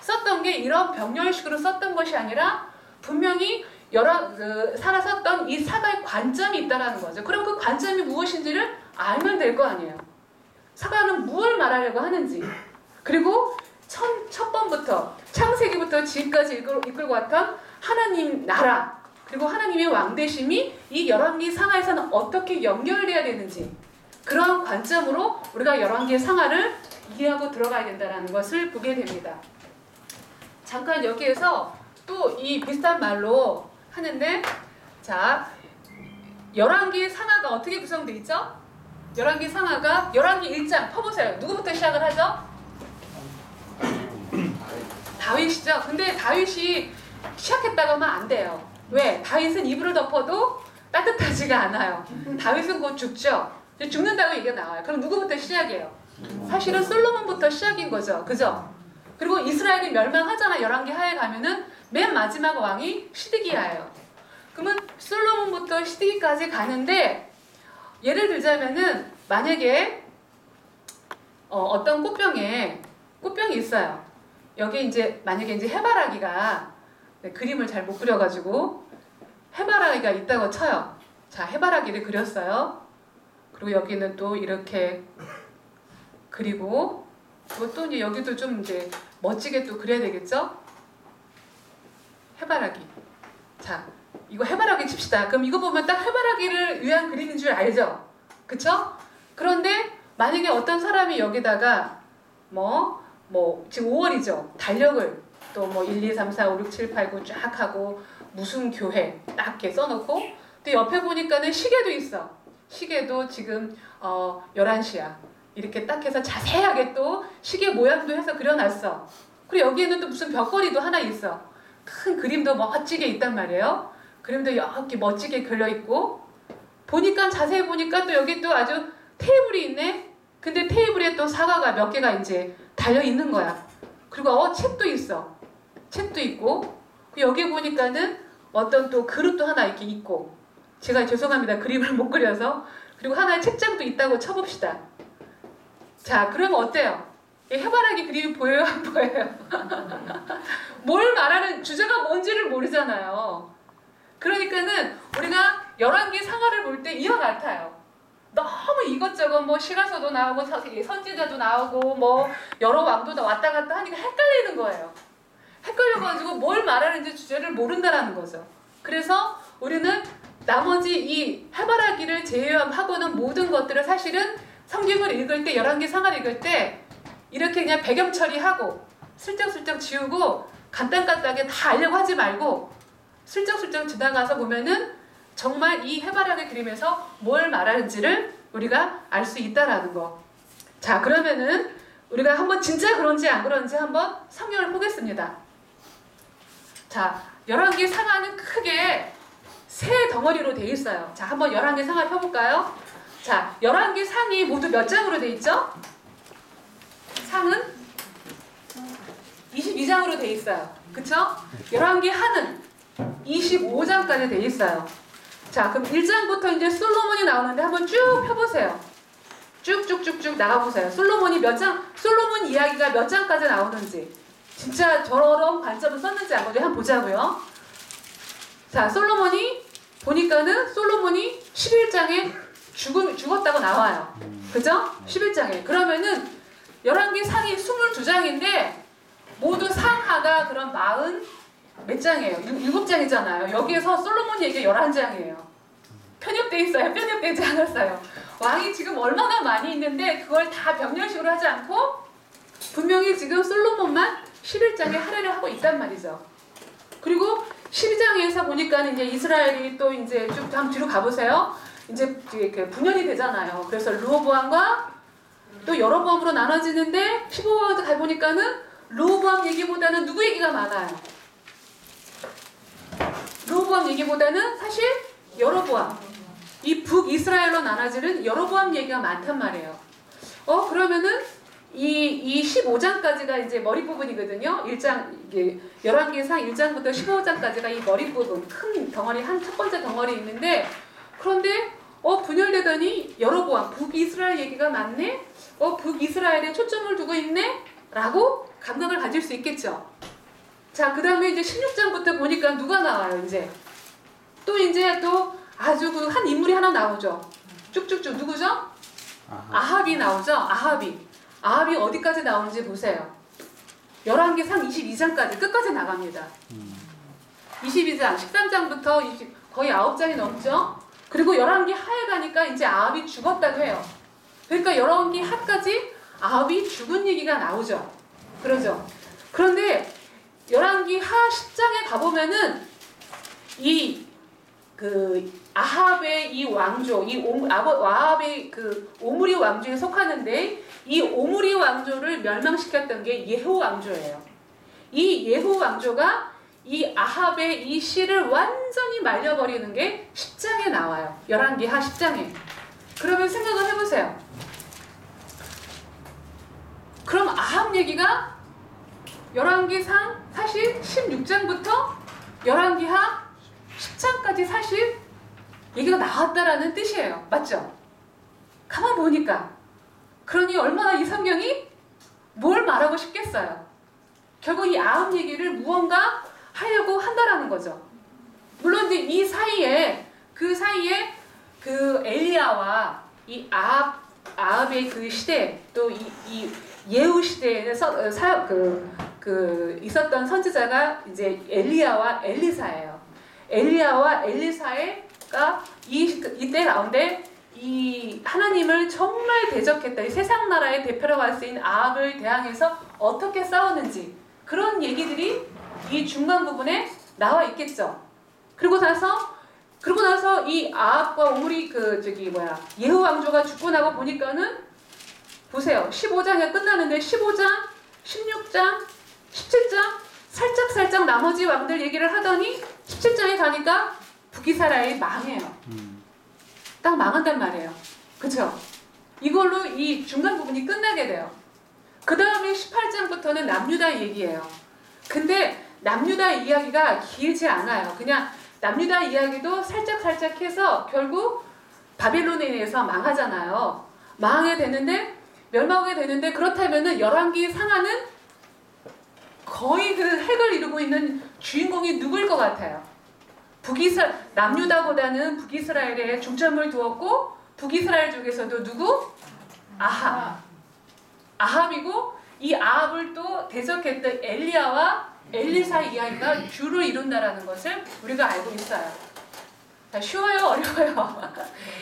썼던 게 이런 병렬식으로 썼던 것이 아니라 분명히 사가 썼던 이 사가의 관점이 있다는 거죠. 그럼 그 관점이 무엇인지를 알면 될 거 아니에요. 사가는 무엇을 말하려고 하는지, 그리고 첫 번부터 창세기부터 지금까지 이끌고 왔던 하나님 나라, 그리고 하나님의 왕되심이 이 열왕기 상하에서는 어떻게 연결돼야 되는지, 그런 관점으로 우리가 열왕기의 상하를 이해하고 들어가야 된다는 것을 보게 됩니다. 잠깐 여기에서 또 이 비슷한 말로 하는데, 자, 열왕기 상하가 어떻게 구성되어 있죠? 열왕기 상하가 열왕기 1장 펴보세요. 누구부터 시작을 하죠? 다윗이죠. 근데 다윗이 시작했다고 하면 안 돼요. 왜? 다윗은 이불을 덮어도 따뜻하지가 않아요. 다윗은 곧 죽죠. 죽는다고 얘기가 나와요. 그럼 누구부터 시작이에요? 사실은 솔로몬부터 시작인 거죠. 그죠? 그리고 이스라엘이 멸망하잖아. 열왕기 하에 가면은 맨 마지막 왕이 시드기야예요. 그러면 솔로몬부터 시드기까지 가는데, 예를 들자면은 만약에 어떤 꽃병이 있어요. 여기 이제 만약에 이제 해바라기가, 그림을 잘 못 그려가지고 해바라기가 있다고 쳐요. 자, 해바라기를 그렸어요. 그리고 여기는 또 이렇게 그리고 또 이제 여기도 좀 이제 멋지게 또 그려야 되겠죠? 해바라기. 자, 이거 해바라기 칩시다. 그럼 이거 보면 딱 해바라기를 위한 그림인 줄 알죠? 그쵸? 그런데 만약에 어떤 사람이 여기다가 지금 5월이죠. 달력을 또 1, 2, 3, 4, 5, 6, 7, 8, 9 쫙 하고 무슨 교회 딱 이렇게 써놓고, 또 옆에 보니까는 시계도 있어. 시계도 지금 11시야. 이렇게 딱 해서 자세하게 또 시계 모양도 해서 그려놨어. 그리고 여기에는 또 무슨 벽걸이도 하나 있어. 큰 그림도 멋지게 있단 말이에요. 그림도 이렇게 멋지게 걸려있고, 보니까 자세히 보니까 또 여기 또 아주 테이블이 있네. 근데 테이블에 또 사과가 몇 개가 이제 달려있는 거야. 그리고 책도 있어. 책도 있고, 여기 보니까는 어떤 또 그릇도 하나 이렇게 있고, 제가 죄송합니다. 그림을 못 그려서. 그리고 하나의 책장도 있다고 쳐봅시다. 자, 그러면 어때요? 해바라기 그림이 보여요? 안 보여요? 뭘 말하는 주제가 뭔지를 모르잖아요. 그러니까는 우리가 열왕기 상하를 볼 때 이와 같아요. 너무 이것저것 시가서도 나오고 선지자도 나오고 여러 왕도 왔다 갔다 하니까 헷갈리는 거예요. 헷갈려가지고 뭘 말하는지 주제를 모른다라는 거죠. 그래서 우리는 나머지 이 해바라기를 제외하고는 모든 것들을 사실은 성경을 읽을 때, 열왕기 상하를 읽을 때 이렇게 그냥 배경 처리하고 슬쩍슬쩍 지우고 간단간단하게 다 알려고 하지 말고 슬쩍슬쩍 지나가서 보면은 정말 이 해바라기 그림에서 뭘 말하는지를 우리가 알 수 있다라는 거. 자, 그러면은 우리가 한번 진짜 그런지 안 그런지 한번 성경을 보겠습니다. 자, 열왕기 상하는 크게 세 덩어리로 되어 있어요. 자, 한번 열왕기 상하 펴볼까요? 자, 열왕기 상이 모두 몇 장으로 되어 있죠? 상은 22장으로 되어 있어요. 그쵸? 열왕기 하는 25장까지 되어 있어요. 자, 그럼 1장부터 이제 솔로몬이 나오는데 한번 쭉 펴보세요. 쭉쭉쭉쭉 나가보세요. 솔로몬 이야기가 몇 장까지 나오는지, 진짜 저런 관점을 썼는지 안 건지 한번 보자고요. 자, 솔로몬이 보니까는 솔로몬이 11장에 죽었다고 나와요. 그죠? 11장에. 그러면은 11개 상이 22장인데 모두 상하가 그럼 40 몇 장이에요? 7장이잖아요. 여기에서 솔로몬 얘기가 11장이에요. 편협돼 있어요. 편협되지 않았어요. 왕이 지금 얼마나 많이 있는데 그걸 다 병렬식으로 하지 않고 분명히 지금 솔로몬만 11장에 할애를 하고 있단 말이죠. 그리고 12장에서 보니까 이제 이스라엘이 또 이제 쭉 다음 뒤로 가보세요. 이제 분열이 되잖아요. 그래서 르호보암과 또 여로보암으로 나눠지는데 15장에 가보니까는 르호보암 얘기보다는 누구 얘기가 많아요? 르호보암 얘기보다는 사실 여로보암. 이 북이스라엘로 나눠지는 여로보암 얘기가 많단 말이에요. 그러면은 이 15장까지가 이제 머리 부분이거든요. 1장, 이게 11개상 1장부터 15장까지가 이 머리 부분, 큰 덩어리, 첫 번째 덩어리 있는데, 그런데, 분열되더니 여로보암, 북이스라엘 얘기가 많네? 북이스라엘에 초점을 두고 있네? 라고 감각을 가질 수 있겠죠. 자, 그 다음에 이제 16장부터 보니까 누가 나와요, 이제. 또 이제 또 아주 그 한 인물이 하나 나오죠. 쭉쭉쭉. 누구죠? 아합이 나오죠. 아합이 어디까지 나오는지 보세요. 11개상 22장까지 끝까지 나갑니다. 22장, 13장부터 거의 9장이 넘죠. 그리고 11개 하에 가니까 이제 아합이 죽었다고 해요. 그러니까 11개 하까지 아합이 죽은 얘기가 나오죠. 그러죠. 그런데 11개 하 10장에 가보면은 아합의 이 왕조, 아합의 그 오므리 왕조에 속하는데 이 오므리 왕조를 멸망시켰던 게 예후 왕조예요. 이 예후 왕조가 이 아합의 이 씨를 완전히 말려버리는 게 10장에 나와요. 11개 하 10장에. 그러면 생각을 해보세요. 그럼 아합 얘기가 11개 상 사실 16장부터 11개 하 10장까지 사실 얘기가 나왔다라는 뜻이에요. 맞죠? 가만 보니까. 그러니 얼마나 이 성경이 뭘 말하고 싶겠어요. 결국 이 아합 얘기를 무언가 하려고 한다라는 거죠. 물론 이제 이 사이에 그 엘리야와 이 아합의 그 시대 또 이 예후 시대에서 있었던 선지자가 이제 엘리야와 엘리사예요. 엘리야와 엘리사가 이때 가운데 이 하나님을 정말 대적했다. 이 세상 나라의 대표라고 할 수 있는 아합을 대항해서 어떻게 싸웠는지 그런 얘기들이 이 중간 부분에 나와 있겠죠. 그리고 나서 이 아합과 오므리 예후 왕조가 죽고 나고 보니까는 보세요. 15장에 끝나는데 15장, 16장, 17장 살짝 나머지 왕들 얘기를 하더니 17장에 가니까 북이스라엘이 망해요. 딱 망한단 말이에요. 그쵸? 이걸로 이 중간 부분이 끝나게 돼요. 그 다음에 18장부터는 남유다 얘기예요. 근데 남유다 이야기가 길지 않아요. 그냥 남유다 이야기도 살짝 해서 결국 바벨론에 의해서 망하잖아요. 멸망하게 되는데 그렇다면은 11개 상하는 거의 그 핵을 이루고 있는 주인공이 누구일 것 같아요? 남유다보다는 북이스라엘에 중점을 두었고 북이스라엘 쪽에서도 누구? 아합이고 이 아합을 또 대적했던 엘리야와 엘리사 이야기가 주를 이룬다라는 것을 우리가 알고 있어요. 자, 쉬워요? 어려워요?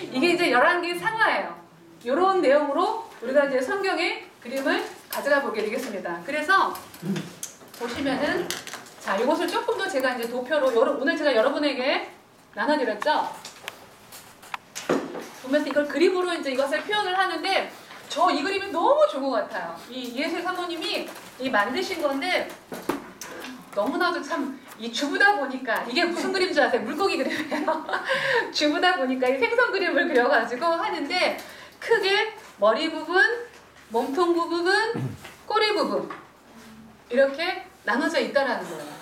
이게 이제 11개 상하예요. 이런 내용으로 우리가 이제 성경의 그림을 가져가 보게 되겠습니다. 그래서 보시면은 자, 이것을 조금 더 제가 이제 도표로 오늘 제가 여러분에게 나눠드렸죠. 보면서 이걸 그림으로 이제 이것을 표현을 하는데 저 이 그림이 너무 좋은 것 같아요. 이 이혜슬 사모님이 만드신 건데 너무나도 참 이 주부다 보니까 이게 무슨 그림인 줄 아세요? 물고기 그림이에요. 주부다 보니까 이 생선 그림을 그려가지고 하는데 크게 머리 부분, 몸통 부분, 꼬리 부분 이렇게 나눠져 있다라는 거예요.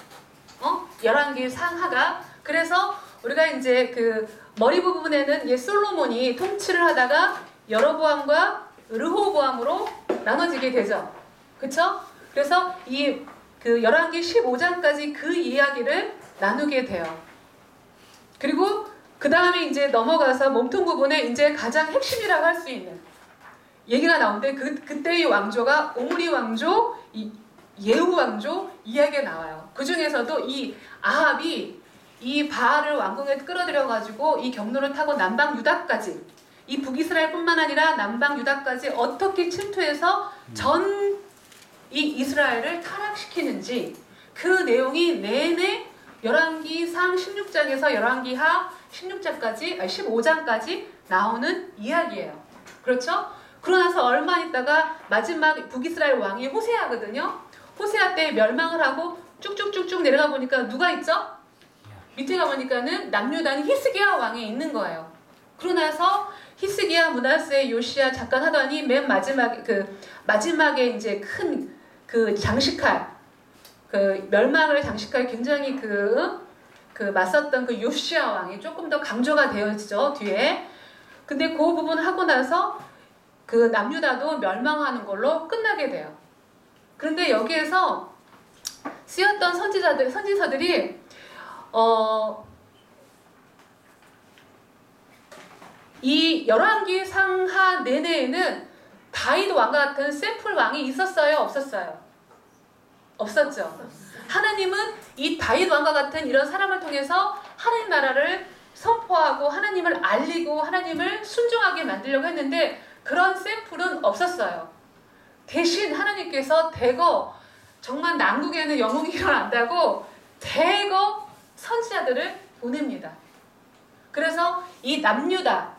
11개 상하가. 그래서 우리가 이제 그 머리 부분에는 솔로몬이 통치를 하다가 여로보암과 르호보암으로 나눠지게 되죠. 그쵸? 그래서 그 11개 15장까지 그 이야기를 나누게 돼요. 그리고 그 다음에 이제 넘어가서 몸통 부분에 이제 가장 핵심이라고 할 수 있는 얘기가 나오는데 그때의 왕조가 오므리 왕조, 예후 왕조 이야기가 나와요. 그 중에서도 이 아합이 이 바알을 왕궁에 끌어들여가지고 이 경로를 타고 남방 유다까지, 이 북이스라엘뿐만 아니라 남방 유다까지 어떻게 침투해서 전 이 이스라엘을 타락시키는지 그 내용이 내내 열왕기상 16장에서 열왕기하 15장까지 나오는 이야기예요. 그렇죠? 그러고 나서 얼마 있다가 마지막 북이스라엘 왕이 호세아거든요. 호세아 때 멸망을 하고 쭉쭉쭉쭉 내려가 보니까 누가 있죠? 밑에 가보니까는 남유다는 히스기야 왕이 있는 거예요. 그러고 나서 히스기야, 므낫세, 요시야 잠깐 하더니 맨 마지막에 이제 큰 장식할 멸망을 장식할 굉장히 맞섰던 그 요시야 왕이 조금 더 강조가 되어지죠 뒤에. 근데 그 부분 하고 나서 그 남유다도 멸망하는 걸로 끝나게 돼요. 그런데 여기에서 쓰였던 선지서들이 이 열왕기 상하 내내에는 다윗 왕과 같은 샘플 왕이 있었어요? 없었어요? 없었죠. 하나님은 이 다윗 왕과 같은 이런 사람을 통해서 하나님 나라를 선포하고 하나님을 알리고 하나님을 순종하게 만들려고 했는데 그런 샘플은 없었어요. 대신 하나님께서 대거 정말 남국에는 영웅이 일어난다고 대거 선지자들을 보냅니다. 그래서 이 남유다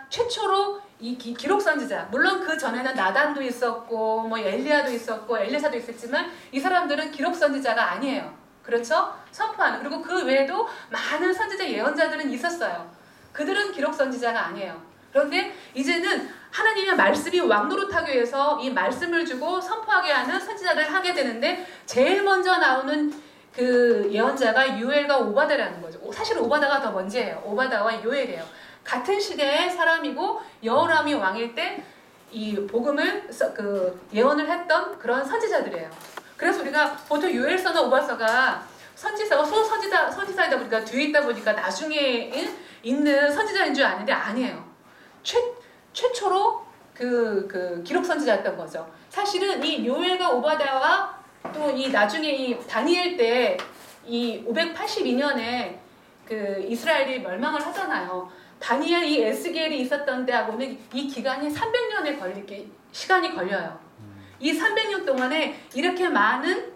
최초로 이 기록 선지자, 물론 그 전에는 나단도 있었고 뭐 엘리야도 있었고 엘리사도 있었지만 이 사람들은 기록 선지자가 아니에요. 그렇죠? 선포하는. 그리고 그 외에도 많은 선지자 예언자들은 있었어요. 그들은 기록 선지자가 아니에요. 그런데 이제는 하나님의 말씀이 왕노릇하기 위해서 이 말씀을 주고 선포하게 하는 선지자를 하게 되는데 제일 먼저 나오는 그 예언자가 요엘과 오바다라는 거죠. 사실 오바다가 더 먼저예요. 오바다와 요엘이에요. 같은 시대의 사람이고 여호람이 왕일 때 이 복음을 예언을 했던 그런 선지자들이에요. 그래서 우리가 보통 요엘서나 오바서가 선지자가 선지자이다 보니까 뒤에 있다 보니까 나중에 있는 선지자인 줄 아는데 아니에요. 최초로 그 기록 선지자였던 거죠. 사실은 이 요엘과 오바다와 또 이 나중에 이 다니엘 때 이 582년에 그 이스라엘이 멸망을 하잖아요. 다니엘 이 에스겔이 있었던 때하고는 이 기간이 300년에 시간이 걸려요. 이 300년 동안에 이렇게 많은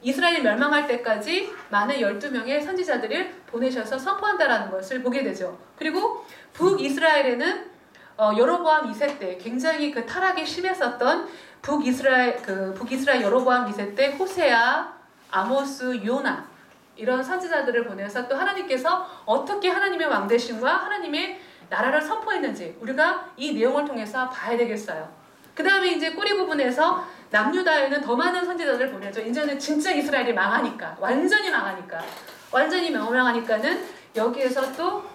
이스라엘이 멸망할 때까지 많은 12명의 선지자들을 보내셔서 선포한다라는 것을 보게 되죠. 그리고 북이스라엘에는 여로보암 2세 때 굉장히 그 타락이 심했었던 북이스라엘 여로보암 2세 때 호세아, 아모스, 요나 이런 선지자들을 보내서 또 하나님께서 어떻게 하나님의 왕대심과 하나님의 나라를 선포했는지 우리가 이 내용을 통해서 봐야 되겠어요. 그 다음에 이제 꼬리 부분에서 남유다에는 더 많은 선지자들을 보내죠. 이제는 진짜 이스라엘이 망하니까, 완전히 망하니까는 여기에서 또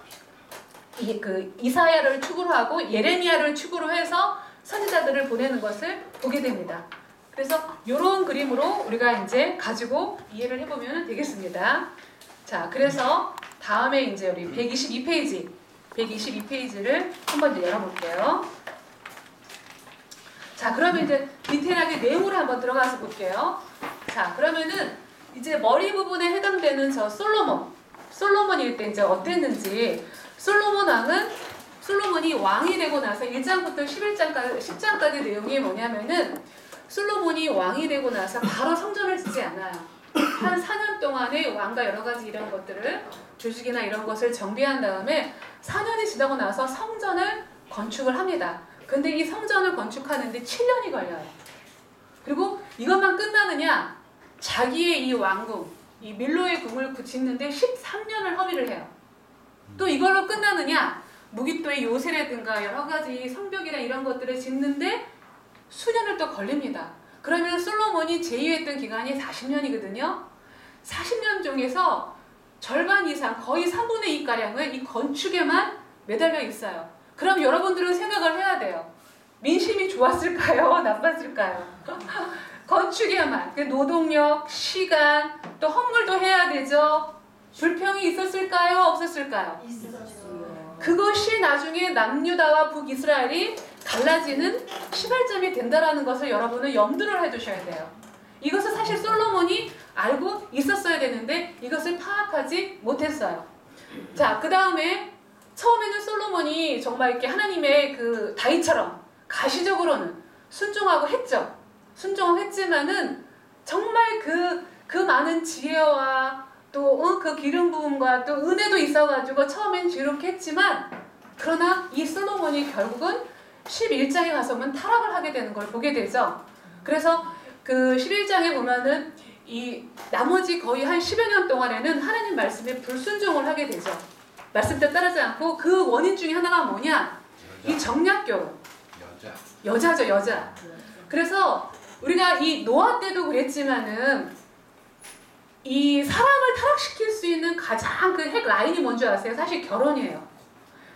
이사야를 축으로 하고 예레미야를 축으로 해서 선지자들을 보내는 것을 보게 됩니다. 그래서 이런 그림으로 우리가 이제 가지고 이해를 해보면 되겠습니다. 자, 그래서 다음에 이제 우리 122페이지를 한번 이제 열어볼게요. 자, 그러면 이제 디테일하게 내용으로 한번 들어가서 볼게요. 자, 그러면은 이제 머리 부분에 해당되는 저 솔로몬일 때 이제 어땠는지, 솔로몬이 왕이 되고 나서 1장부터 10장까지 내용이 뭐냐면은 솔로몬이 왕이 되고 나서 바로 성전을 짓지 않아요. 한 4년 동안에 왕과 여러 가지 이런 것들을 조직이나 이런 것을 정비한 다음에 4년이 지나고 나서 성전을 건축을 합니다. 근데 이 성전을 건축하는데 7년이 걸려요. 그리고 이것만 끝나느냐? 자기의 이 왕궁, 이 밀로의 궁을 짓는데 13년을 허비를 해요. 또 이걸로 끝나느냐? 무깃도의 요새라든가 여러 가지 성벽이나 이런 것들을 짓는데 수년을 또 걸립니다. 그러면 솔로몬이 제위했던 기간이 40년이거든요. 40년 중에서 절반 이상, 거의 3분의 2가량을 이 건축에만 매달려 있어요. 그럼 여러분들은 생각을 해야 돼요. 민심이 좋았을까요? 나빴을까요? 건축에만. 노동력, 시간, 또 헌물도 해야 되죠. 불평이 있었을까요? 없었을까요? 있었죠. 그것이 나중에 남유다와 북이스라엘이 갈라지는 시발점이 된다라는 것을 여러분은 염두를 해두셔야 돼요. 이것을 사실 솔로몬이 알고 있었어야 되는데 이것을 파악하지 못했어요. 자, 그 다음에 처음에는 솔로몬이 정말 이렇게 하나님의 그 다윗처럼 가시적으로는 순종하고 했죠. 순종을 했지만은 정말 그 많은 지혜와 또 그 기름 부음과 또 은혜도 있어가지고 처음엔 지롭게 했지만 그러나 이 솔로몬이 결국은 11장에 가서는 타락을 하게 되는 걸 보게 되죠. 그래서 그 11장에 보면은 이 나머지 거의 한 10여 년 동안에는 하나님 말씀에 불순종을 하게 되죠. 말씀대로 따르지 않고 그 원인 중에 하나가 뭐냐? 이 정략결혼. 여자죠, 여자. 그래서 우리가 이 노아 때도 그랬지만은 이 사람을 타락시킬 수 있는 가장 그 핵 라인이 뭔지 아세요? 사실 결혼이에요.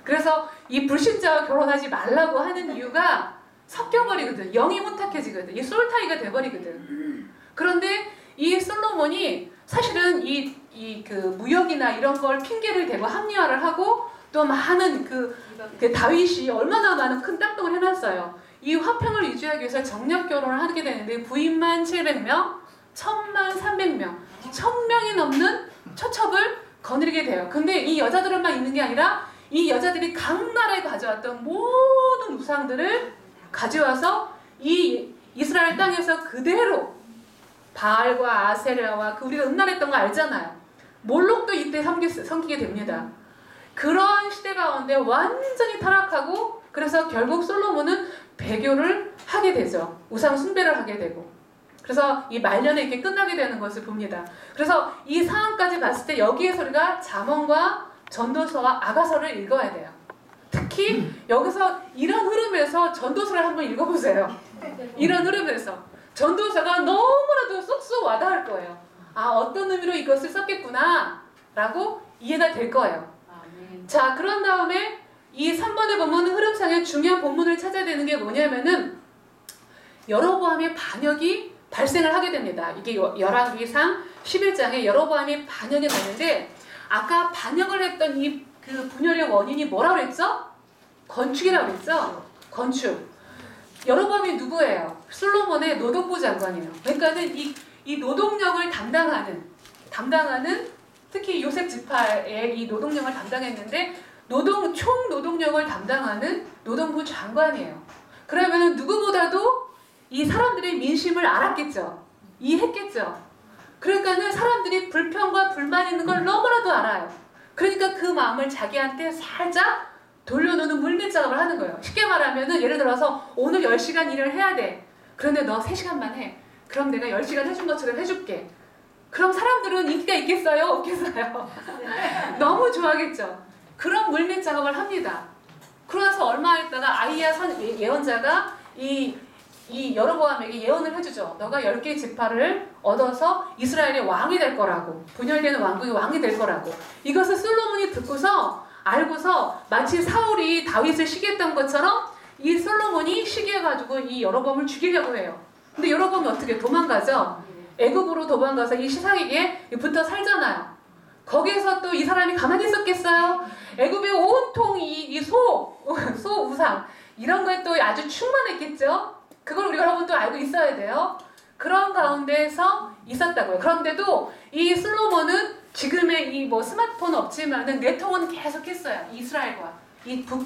그래서 이 불신자와 결혼하지 말라고 하는 이유가 섞여버리거든. 영이 혼탁해지거든. 이 솔타이가 돼버리거든. 그런데 이 솔로몬이 사실은 그 무역이나 이런 걸 핑계를 대고 합리화를 하고 또 많은 그 다윗이 얼마나 많은 큰 땅덩을 해놨어요. 이 화평을 유지하기 위해서 정략 결혼을 하게 되는데 부인만 700명, 천만 300명, 1000명이 넘는 처첩을 거느리게 돼요. 근데 이 여자들만 있는 게 아니라 이 여자들이 각 나라에 가져왔던 모든 우상들을 가져와서 이 이스라엘 땅에서 그대로 바알과 아세라와 그 우리가 음란했던 거 알잖아요. 몰록도 이때 섬기게 됩니다. 그런 시대 가운데 완전히 타락하고 그래서 결국 솔로몬은 배교를 하게 되죠. 우상 숭배를 하게 되고. 그래서 이 말년에 이렇게 끝나게 되는 것을 봅니다. 그래서 이 상황까지 봤을 때 여기에서 우리가 잠언과 전도서와 아가서를 읽어야 돼요. 특히 여기서 이런 흐름에서 전도서를 한번 읽어보세요. 이런 흐름에서 전도서가 너무나도 쏙쏙 와닿을 거예요. 아, 어떤 의미로 이것을 썼겠구나 라고 이해가 될 거예요. 자, 그런 다음에 이 3번에 보면 흐름상의 중요한 본문을 찾아야 되는 게 뭐냐면은 여로보암의 반역이 발생을 하게 됩니다. 이게 열왕기상 11장에 여로보암이 반역이 나는데 아까 반역을 했던 이 그 분열의 원인이 뭐라고 그랬죠? 건축이라고 그랬죠? 건축. 여로보암이 누구예요? 솔로몬의 노동부 장관이에요. 그러니까는 이 노동력을 담당하는 특히 요셉 지파의 이 노동력을 담당했는데 총 노동력을 담당하는 노동부 장관이에요. 그러면 누구보다도 이 사람들의 민심을 알았겠죠. 이해했겠죠. 그러니까는 사람들이 불평과 불만 있는 걸 너무나도 알아요. 그러니까 그 마음을 자기한테 살짝 돌려놓는 물밑 작업을 하는 거예요. 쉽게 말하면은 예를 들어서 오늘 10시간 일을 해야 돼. 그런데 너 3시간만 해. 그럼 내가 10시간 해준 것처럼 해줄게. 그럼 사람들은 인기가 있겠어요? 없겠어요? 너무 좋아하겠죠. 그런 물밑 작업을 합니다. 그러나서 얼마 있다가 아이야 예언자가 이 여로보암에게 예언을 해주죠. 너가 10개 지파를 얻어서 이스라엘의 왕이 될 거라고. 분열되는 왕국의 왕이 될 거라고. 이것을 솔로몬이 듣고서 알고서 마치 사울이 다윗을 시기했던 것처럼 이 솔로몬이 시기해가지고 이 여로보암을 죽이려고 해요. 근데 여로보암이 어떻게 도망가죠? 애굽으로 도망가서 이 시상에게 붙어 살잖아요. 거기에서 또 이 사람이 가만히 있었겠어요? 애굽의 온통 이 소 우상 이런 거에 또 아주 충만했겠죠? 그걸 우리 여러분 또 알고 있어야 돼요. 그런 가운데서 있었다고요. 그런데도 이 솔로몬은 지금의 이 스마트폰 없지만은 내통은 계속했어요. 이스라엘과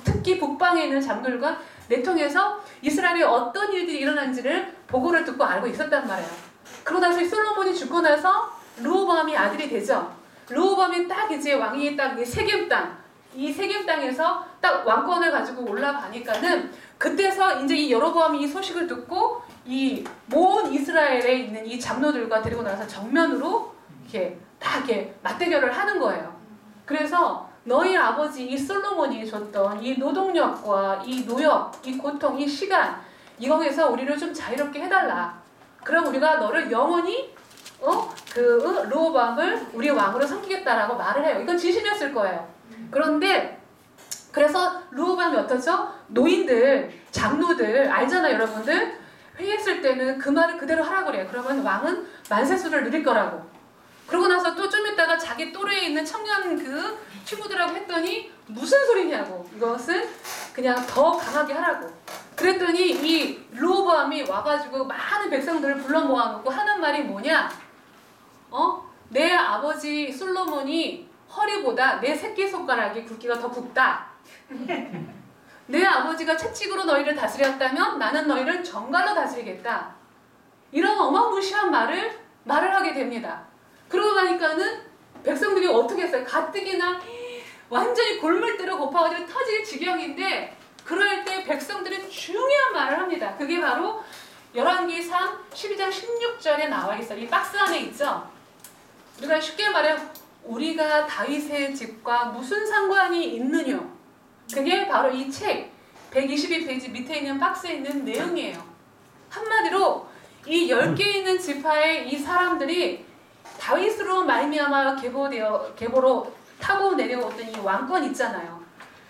특히 북방에 있는 장들과 내통해서 이스라엘에 어떤 일들이 일어난지를 보고를 듣고 알고 있었단 말이에요. 그러고 나서 솔로몬이 죽고 나서 르호보암이 아들이 되죠. 르호보암이 딱 이제 왕이 딱 세겜 땅, 이 세겜 땅에서 딱 왕권을 가지고 올라가니까는 그때서 이제 이 여로보암이 이 소식을 듣고 이 모든 이스라엘에 있는 이 장로들과 데리고 나서 정면으로 이렇게 맞대결을 하는 거예요. 그래서 너희 아버지 이 솔로몬이 줬던 이 노동력과 이 노역, 이 고통, 이 시간 이거에서 우리를 좀 자유롭게 해달라. 그럼 우리가 너를 영원히 르호보암을 우리 왕으로 섬기겠다라고 말을 해요. 이건 진심이었을 거예요. 그런데 그래서 르호보암이 어떠죠? 노인들, 장로들 알잖아요, 여러분들. 회의했을 때는 그 말을 그대로 하라고 그래요. 그러면 왕은 만세수를 누릴 거라고. 그러고 나서 또 좀 이따가 거기다가 자기 또래에 있는 청년 그 친구들하고 했더니 무슨 소리냐고. 이것은 그냥 더 강하게 하라고. 그랬더니 이 르호보암이 와가지고 많은 백성들을 불러 모아놓고 하는 말이 뭐냐? 내 아버지 솔로몬이 허리보다 내 새끼손가락이 굵기가 더 굵다. 내 아버지가 채찍으로 너희를 다스렸다면 나는 너희를 정갈로 다스리겠다. 이런 어마무시한 말을 하게 됩니다. 그러고 나니까는 백성들이 어떻게 했어요? 가뜩이나 완전히 골물대로 고파가지고 터질 지경인데 그럴 때 백성들은 중요한 말을 합니다. 그게 바로 열왕기상 12장 16절에 나와 있어요. 이 박스 안에 있죠? 우리가 쉽게 말해 우리가 다윗의 집과 무슨 상관이 있느냐? 그게 바로 이 책 122페이지 밑에 있는 박스에 있는 내용이에요. 한마디로 이 10개 있는 지파의 이 사람들이 다윗으로 말미암아 계보로 타고 내려오던 이 왕권 있잖아요.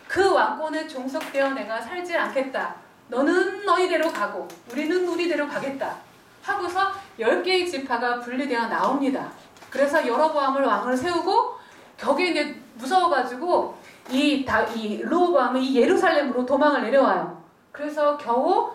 그 왕권에 종속되어 내가 살지 않겠다. 너는 너희대로 가고 우리는 우리대로 가겠다. 하고서 10개의 지파가 분리되어 나옵니다. 그래서 여로보암을 왕을 세우고 격에 이제 무서워가지고 이 르호보암이 이 예루살렘으로 도망을 내려와요. 그래서 겨우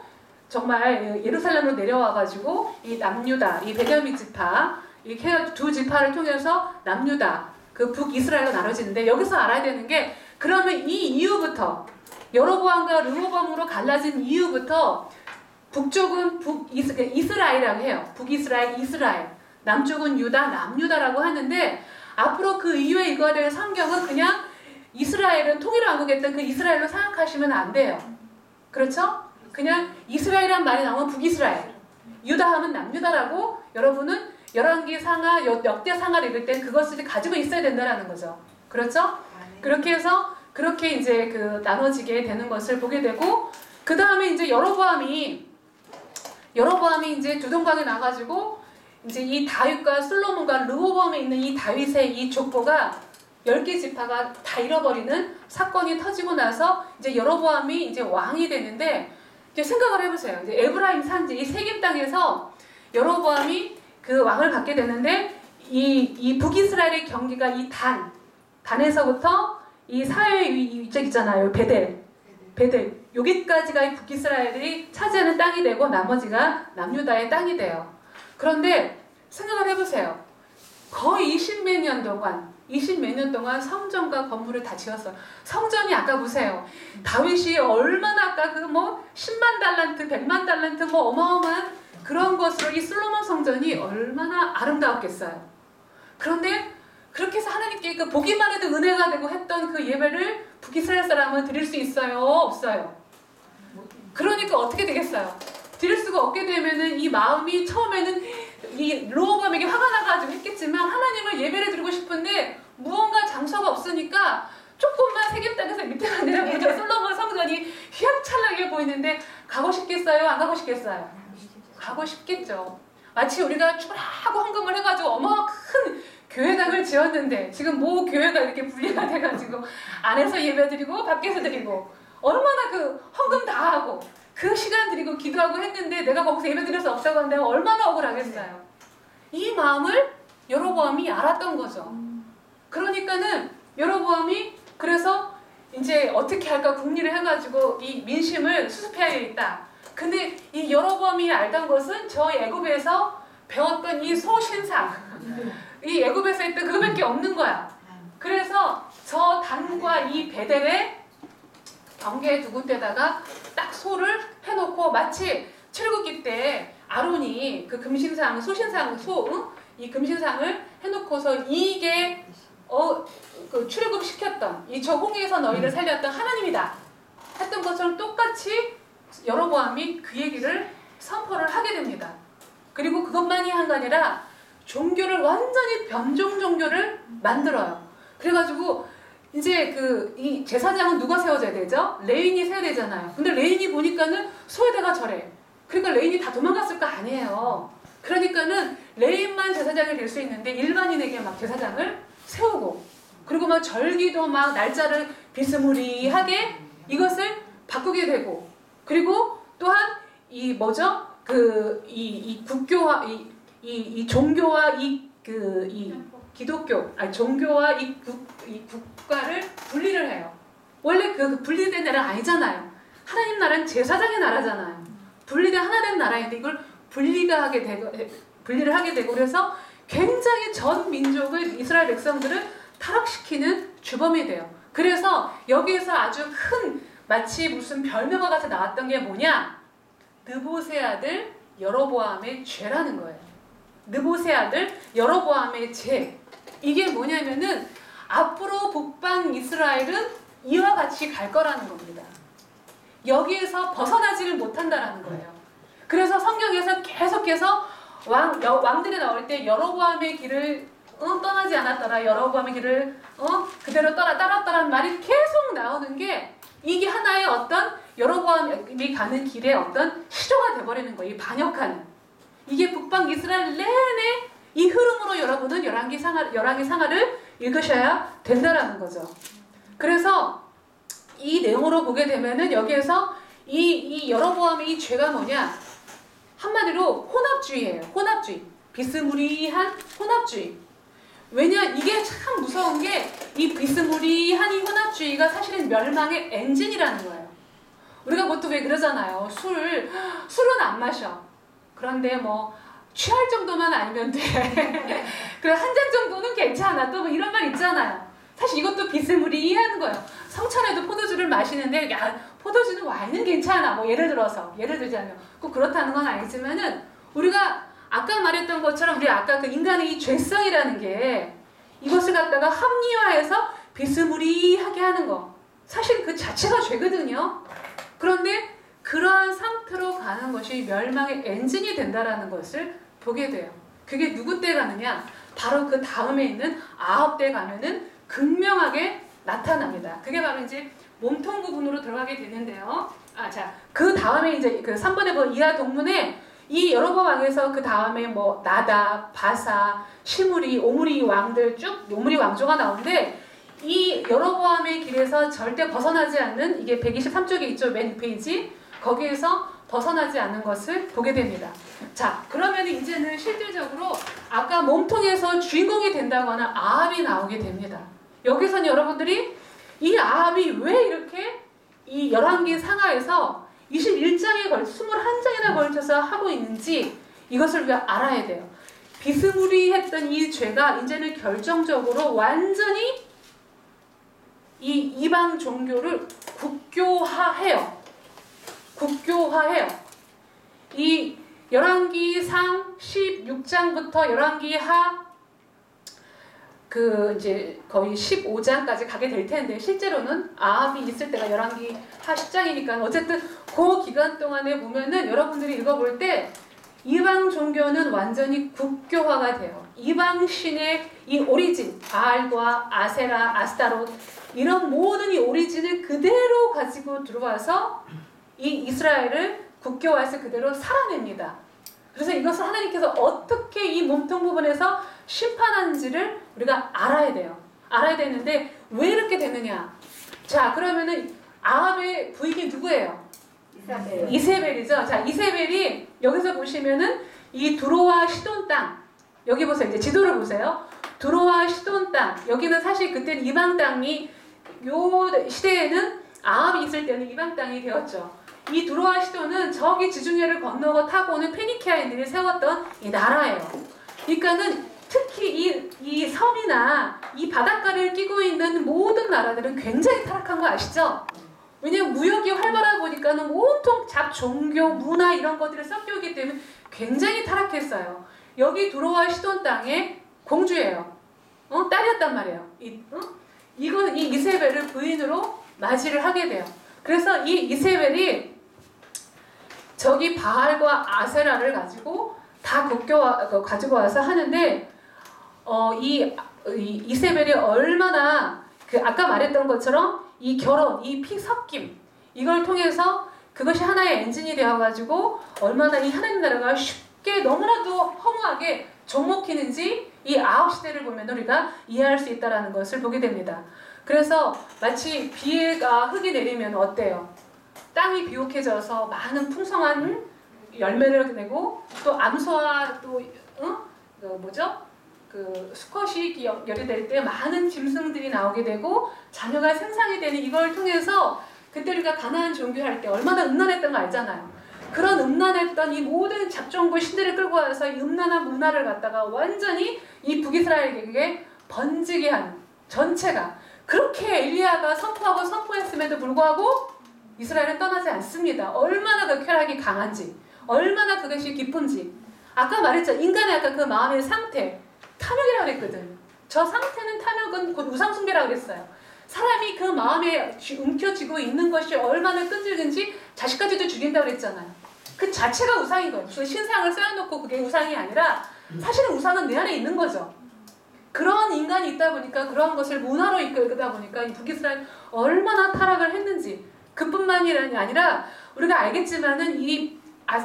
정말 예루살렘으로 내려와가지고 이 남유다, 이 베냐민 지파 이렇게 두 지파를 통해서 남유다, 그 북이스라엘로 나눠지는데 여기서 알아야 되는 게 그러면 이 이후부터 여로보암과 르호보암으로 갈라진 이후부터 북쪽은 이스라엘이라고 해요. 북이스라엘, 이스라엘. 남쪽은 유다, 남유다라고 하는데 앞으로 그 이후에 이거에 대해 성경은 그냥 이스라엘은 통일왕국했던 그 이스라엘로 생각하시면 안 돼요. 그렇죠? 그냥 이스라엘이란 말이 나오면 북이스라엘, 유다 하면 남유다라고 여러분은 열왕기상하, 역대상하를 읽을 땐 그것을 가지고 있어야 된다는 거죠. 그렇죠? 그렇게 해서 그렇게 이제 그 나눠지게 되는 것을 보게 되고 그 다음에 이제 여로보암이 이제 두동강에 나가지고 이제 이 다윗과 솔로몬과 르호보암에 있는 이 다윗의 이 족보가 10개 지파가 다 잃어버리는 사건이 터지고 나서 이제 여로보암이 이제 왕이 되는데 이제 생각을 해보세요. 이제 에브라임 산지 이 세겜 땅에서 여로보암이 그 왕을 갖게 되는데 이 북이스라엘의 경기가 이 단에서부터 이 사회 이쪽 있잖아요. 베델 여기까지가 이 북이스라엘이 차지하는 땅이 되고 나머지가 남유다의 땅이 돼요. 그런데 생각을 해보세요. 거의 20몇 년 동안 성전과 건물을 다 지었어요. 성전이 아까 보세요. 다윗이 얼마나 아까 그 뭐 10만 달란트, 100만 달란트 뭐 어마어마한 그런 것으로 이 솔로몬 성전이 얼마나 아름다웠겠어요. 그런데 그렇게 해서 하나님께 그 보기만 해도 은혜가 되고 했던 그 예배를 북이스라엘 사람은 드릴 수 있어요? 없어요? 그러니까 어떻게 되겠어요? 드릴 수가 없게 되면은 이 마음이 처음에는 이 르호보암에게 화가 나가지고 했겠지만 하나님을 예배를 드리고 싶은데 무언가 장소가 없으니까 조금만 세겜 땅에서 밑에만 내려보니까 솔로몬 성전이 휘황찬란하게 보이는데 가고 싶겠어요? 안 가고 싶겠어요? 가고 싶겠죠. 마치 우리가 추라하고 헌금을 해가지고 어마어마한 큰 교회당을 지었는데 지금 모 교회가 이렇게 분리가 돼가지고 안에서 예배드리고 밖에서 드리고 얼마나 그 헌금 다 하고 그 시간 드리고 기도하고 했는데 내가 거기서 예배드릴 수 없다고 한다면 얼마나 억울하겠어요. 이 마음을 여로보암이 알았던 거죠. 그러니까는 여로보암이 그래서 이제 어떻게 할까 궁리를 해가지고 이 민심을 수습해야겠다. 근데 이 여로보암이 알던 것은 저 애굽에서 배웠던 이 소신상, 이 애굽에서 했던 그거밖에 없는 거야. 그래서 저 단과 이 베델에 경계 두 군데다가 딱 소를 해놓고 마치 출애굽기 때 아론이 그 금신상, 소신상, 이 금신상을 해놓고서 이게 그 출애굽 시켰던 이 저 홍해에서 너희를 살렸던 하나님이다 했던 것처럼 똑같이 여로보암이 그 얘기를 선포를 하게 됩니다. 그리고 그것만이 한 게 아니라 종교를 완전히 변종 종교를 만들어요. 그래가지고 이제 이 제사장은 누가 세워져야 되죠? 레인이 세워야 되잖아요. 근데 레인이 보니까는 소에다가 절해. 그러니까 레인이 다 도망갔을 거 아니에요. 그러니까는 레인만 제사장이 될 수 있는데 일반인에게 막 제사장을 세우고 그리고 막 절기도 막 날짜를 비스무리하게 이것을 바꾸게 되고 그리고 또한 이 국교와 이 종교와 기독교, 아니 종교와 이 국가를 분리를 해요. 원래 그 분리된 나라는 아니잖아요. 하나님 나라는 제사장의 나라잖아요. 분리된 하나된 나라인데 이걸 분리를 하게 되고 그래서 굉장히 전 민족을 이스라엘 백성들을 타락시키는 주범이 돼요. 그래서 여기에서 아주 큰 마치 무슨 별명과 같이 나왔던 게 뭐냐? 느봇의 아들 여로보암의 죄라는 거예요. 느봇의 아들 여로보암의 죄. 이게 뭐냐면은 앞으로 북방 이스라엘은 이와 같이 갈 거라는 겁니다. 여기에서 벗어나지를 못한다라는 거예요. 그래서 성경에서 계속해서 왕들이 나올 때 여로보암의 길을 떠나지 않았더라. 여로보암의 길을 그대로 따랐다라는 말이 계속 나오는 게 이게 하나의 어떤 여로보암이 가는 길의 어떤 시조가 돼버리는 거예요. 이 반역하는. 이게 북방 이스라엘 내내 이 흐름으로 여러분은 열왕기 상하를 읽으셔야 된다라는 거죠. 그래서 이 내용으로 보게 되면은 여기에서 이 여로보암의 이 죄가 뭐냐? 한마디로 혼합주의예요. 혼합주의. 비스무리한 혼합주의. 왜냐? 이게 참 무서운 게 이 비스무리한 이 혼합주의가 사실은 멸망의 엔진이라는 거예요. 우리가 보통 왜 그러잖아요. 술은 안 마셔. 그런데 뭐 취할 정도만 아니면 돼. 그래 한 잔 정도는 괜찮아. 또 뭐 이런 말 있잖아요. 사실 이것도 비스무리한 거예요. 성찬에도 포도주를 마시는데 야 포도주는 와인은 괜찮아. 뭐 예를 들자면 꼭 그렇다는 건 아니지만은 우리가 아까 말했던 것처럼 우리 아까 그 인간의 이 죄성이라는 게 이것을 갖다가 합리화해서 비스무리하게 하는 거. 사실 그 자체가 죄거든요. 그런데 그러한 상태로 가는 것이 멸망의 엔진이 된다라는 것을 보게 돼요. 그게 누구 때 가느냐? 바로 그 다음에 있는 아합 때 가면은 극명하게 나타납니다. 그게 바로 이제 몸통 부분으로 들어가게 되는데요. 그 다음에 이제 그 3번에 보면 이하 동문에 이 여로보암 왕에서 그 다음에 뭐 나답, 바사, 시므리, 오므리 왕들 쭉 오므리 왕조가 나오는데 이 여로보암의 길에서 절대 벗어나지 않는 이게 123쪽에 있죠. 맨 페이지. 거기에서 벗어나지 않는 것을 보게 됩니다. 자, 그러면 이제는 실질적으로 아까 몸통에서 주인공이 된다고 하는 아합이 나오게 됩니다. 여기서는 여러분들이 이 아합이 왜 이렇게 이 열왕기 상하에서 21장에 21장이나 걸쳐서 하고 있는지 이것을 우리가 알아야 돼요. 비스무리했던 이 죄가 이제는 결정적으로 완전히 이 이방 종교를 국교화해요. 이 열왕기상 16장부터 열왕기하 이제 거의 15장까지 가게 될 텐데 실제로는 아합이 있을 때가 열왕기하 10장이니까 어쨌든 그 기간 동안에 보면은 여러분들이 읽어볼 때 이방 종교는 완전히 국교화가 돼요. 이방 신의 이 오리진, 바알과 아세라, 아스타롯 이런 모든 이 오리진을 그대로 가지고 들어와서 이 이스라엘을 국교화해서 그대로 살아냅니다. 그래서 이것을 하나님께서 어떻게 이 몸통 부분에서 심판하는지를 우리가 알아야 돼요. 알아야 되는데 왜 이렇게 되느냐? 자, 그러면은 아합의 부인이 누구예요? 이세벨이죠. 자, 이세벨이 여기서 보시면은 이 두로와 시돈 땅 여기 보세요. 이제 지도를 보세요. 두로와 시돈 땅 여기는 사실 그때는 이방 땅이 요 시대에는 아합이 있을 때는 이방 땅이 되었죠. 이 두로와 시돈은 저기 지중해를 건너고 타고 오는 페니키아인들이 세웠던 이 나라예요. 그러니까는 특히 이 섬이나 이 바닷가를 끼고 있는 모든 나라들은 굉장히 타락한 거 아시죠? 왜냐면 무역이 활발하다 보니까는 온통 종교, 문화 이런 것들이 섞여오기 때문에 굉장히 타락했어요. 여기 두로와 시돈 땅의 공주예요. 딸이었단 말이에요. 이 이세벨을 부인으로 맞이를 하게 돼요. 그래서 이 이세벨이 저기 바알과 아세라를 가지고 다 가지고 와서 하는데 이 이세벨이 얼마나 아까 말했던 것처럼 이 결혼, 이 피섞임 이걸 통해서 그것이 하나의 엔진이 되어가지고 얼마나 이 하나님 나라가 쉽게 너무나도 허무하게 접목히는지 이 아합 시대를 보면 우리가 이해할 수 있다는 것을 보게 됩니다. 그래서 마치 비가 흙이 내리면 어때요? 땅이 비옥해져서 많은 풍성한 열매를 내고 또 암소와 또 그 수컷이 열이 때 많은 짐승들이 나오게 되고 자녀가 생산이 되는 이걸 통해서 그때 우리가 가나안 종교할 때 얼마나 음란했던 거 알잖아요. 그런 음란했던 이 모든 잡종과 신들을 끌고 와서 이 음란한 문화를 갖다가 완전히 이 북이스라엘에게 번지게 하는 전체가 그렇게 엘리야가 선포하고 선포했음에도 불구하고 이스라엘은 떠나지 않습니다. 얼마나 그 쾌락이 강한지, 얼마나 그것이 깊은지. 아까 말했죠. 인간의 아까 그 마음의 상태, 탐욕이라고 그랬거든. 저 상태는 탐욕은 곧 우상숭배라고 그랬어요. 사람이 그 마음에 움켜쥐고 있는 것이 얼마나 끈질긴지 자식까지도 죽인다고 그랬잖아요. 그 자체가 우상인 거예요. 그 신상을 쌓아놓고 그게 우상이 아니라 사실은 우상은 내 안에 있는 거죠. 그런 인간이 있다 보니까 그런 것을 문화로 이끌다 보니까 이 북이스라엘 얼마나 타락을 했는지 그뿐만이 아니라 우리가 알겠지만은 이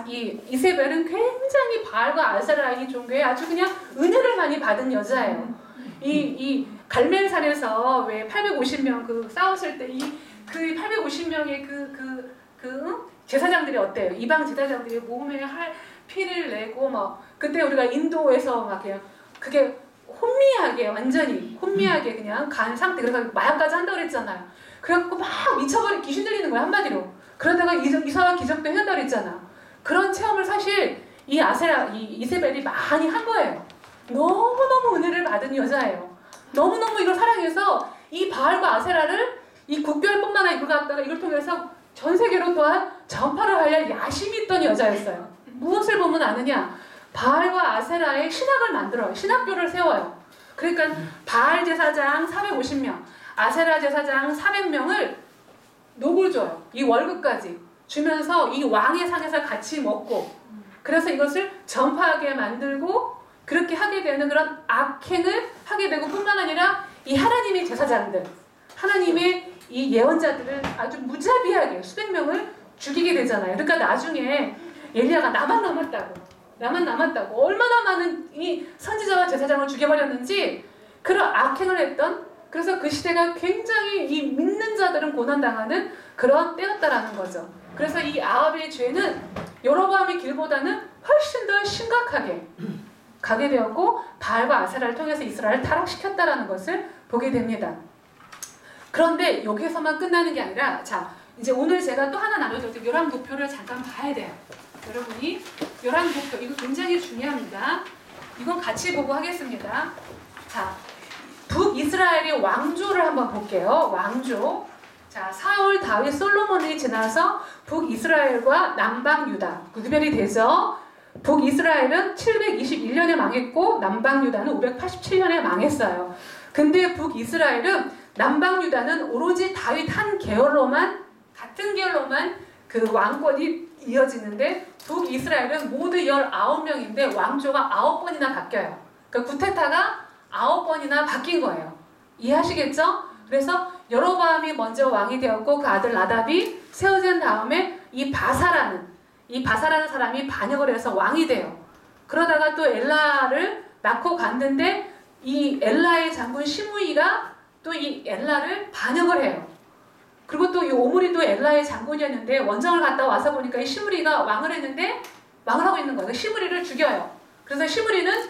이세벨은 굉장히 바알과 아세라 이 종교에 아주 그냥 은혜를 많이 받은 여자예요. 이 갈멜산에서 왜 850명 그 싸웠을 때 그 850명의 제사장들이 어때요? 이방 제사장들이 몸에 피를 내고 막 그때 우리가 인도에서 막 그냥 그게 혼미하게 완전히 혼미하게 그냥 간 상태 그래서 마약까지 한다고 그랬잖아요. 그래갖고 막 미쳐버린 귀신 들리는 거야 한마디로. 그러다가 이상한 기적도 해낸다고 그랬잖아. 그런 체험을 사실 이 이세벨이 많이 한 거예요. 너무너무 은혜를 받은 여자예요. 너무너무 이걸 사랑해서 이 바알과 아세라를 이 국교뿐만 아니라 이걸 통해서 전 세계로 또한 전파를 하려 야심이 있던 여자였어요. 무엇을 보면 아느냐? 바알과 아세라의 신학을 만들어요. 신학교를 세워요. 그러니까 바알 제사장 450명, 아세라 제사장 400명을 녹을 줘요. 이 월급까지 주면서 이 왕의 상에서 같이 먹고 그래서 이것을 전파하게 만들고 그렇게 하게 되는 그런 악행을 하게 되고 뿐만 아니라 이 하나님의 제사장들, 하나님의 이 예언자들을 아주 무자비하게 수백 명을 죽이게 되잖아요. 그러니까 나중에 엘리야가 나만 남았다고 얼마나 많은 이 선지자와 제사장을 죽여버렸는지 그런 악행을 했던 그래서 그 시대가 굉장히 이 믿는 자들은 고난당하는 그런 때였다라는 거죠. 그래서 이 아합의 죄는 여로보암의 길보다는 훨씬 더 심각하게 가게 되었고 바알과 아세라를 통해서 이스라엘을 타락시켰다라는 것을 보게 됩니다. 그런데 여기에서만 끝나는 게 아니라 자 이제 오늘 제가 또 하나 나눠드릴 때 요람도표를 잠깐 봐야 돼요. 여러분이 요람도표 이거 굉장히 중요합니다. 이건 같이 보고 하겠습니다. 자 북이스라엘의 왕조를 한번 볼게요. 왕조. 자 사울, 다윗, 솔로몬이 지나서 북이스라엘과 남방 유다 구별이 되죠. 북이스라엘은 721년에 망했고 남방 유다는 587년에 망했어요. 근데 북이스라엘은 남방 유다는 오로지 다윗 한 계열로만 같은 계열로만 그 왕권이 이어지는데 북이스라엘은 모두 19명인데 왕조가 9번이나 바뀌어요. 그러니까 구테타가 9번이나 바뀐 거예요. 이해하시겠죠? 그래서 여로보암이 먼저 왕이 되었고 그 아들 나답이 세워진 다음에 이 바사라는 사람이 반역을 해서 왕이 돼요. 그러다가 또 엘라를 낳고 갔는데 이 엘라의 장군 시므이가 또 이 엘라를 반역을 해요. 그리고 또 이 오므리도 엘라의 장군이었는데 원정을 갔다 와서 보니까 이 시므리가 왕을 했는데 왕을 하고 있는 거예요. 시므리를 죽여요. 그래서 시므리는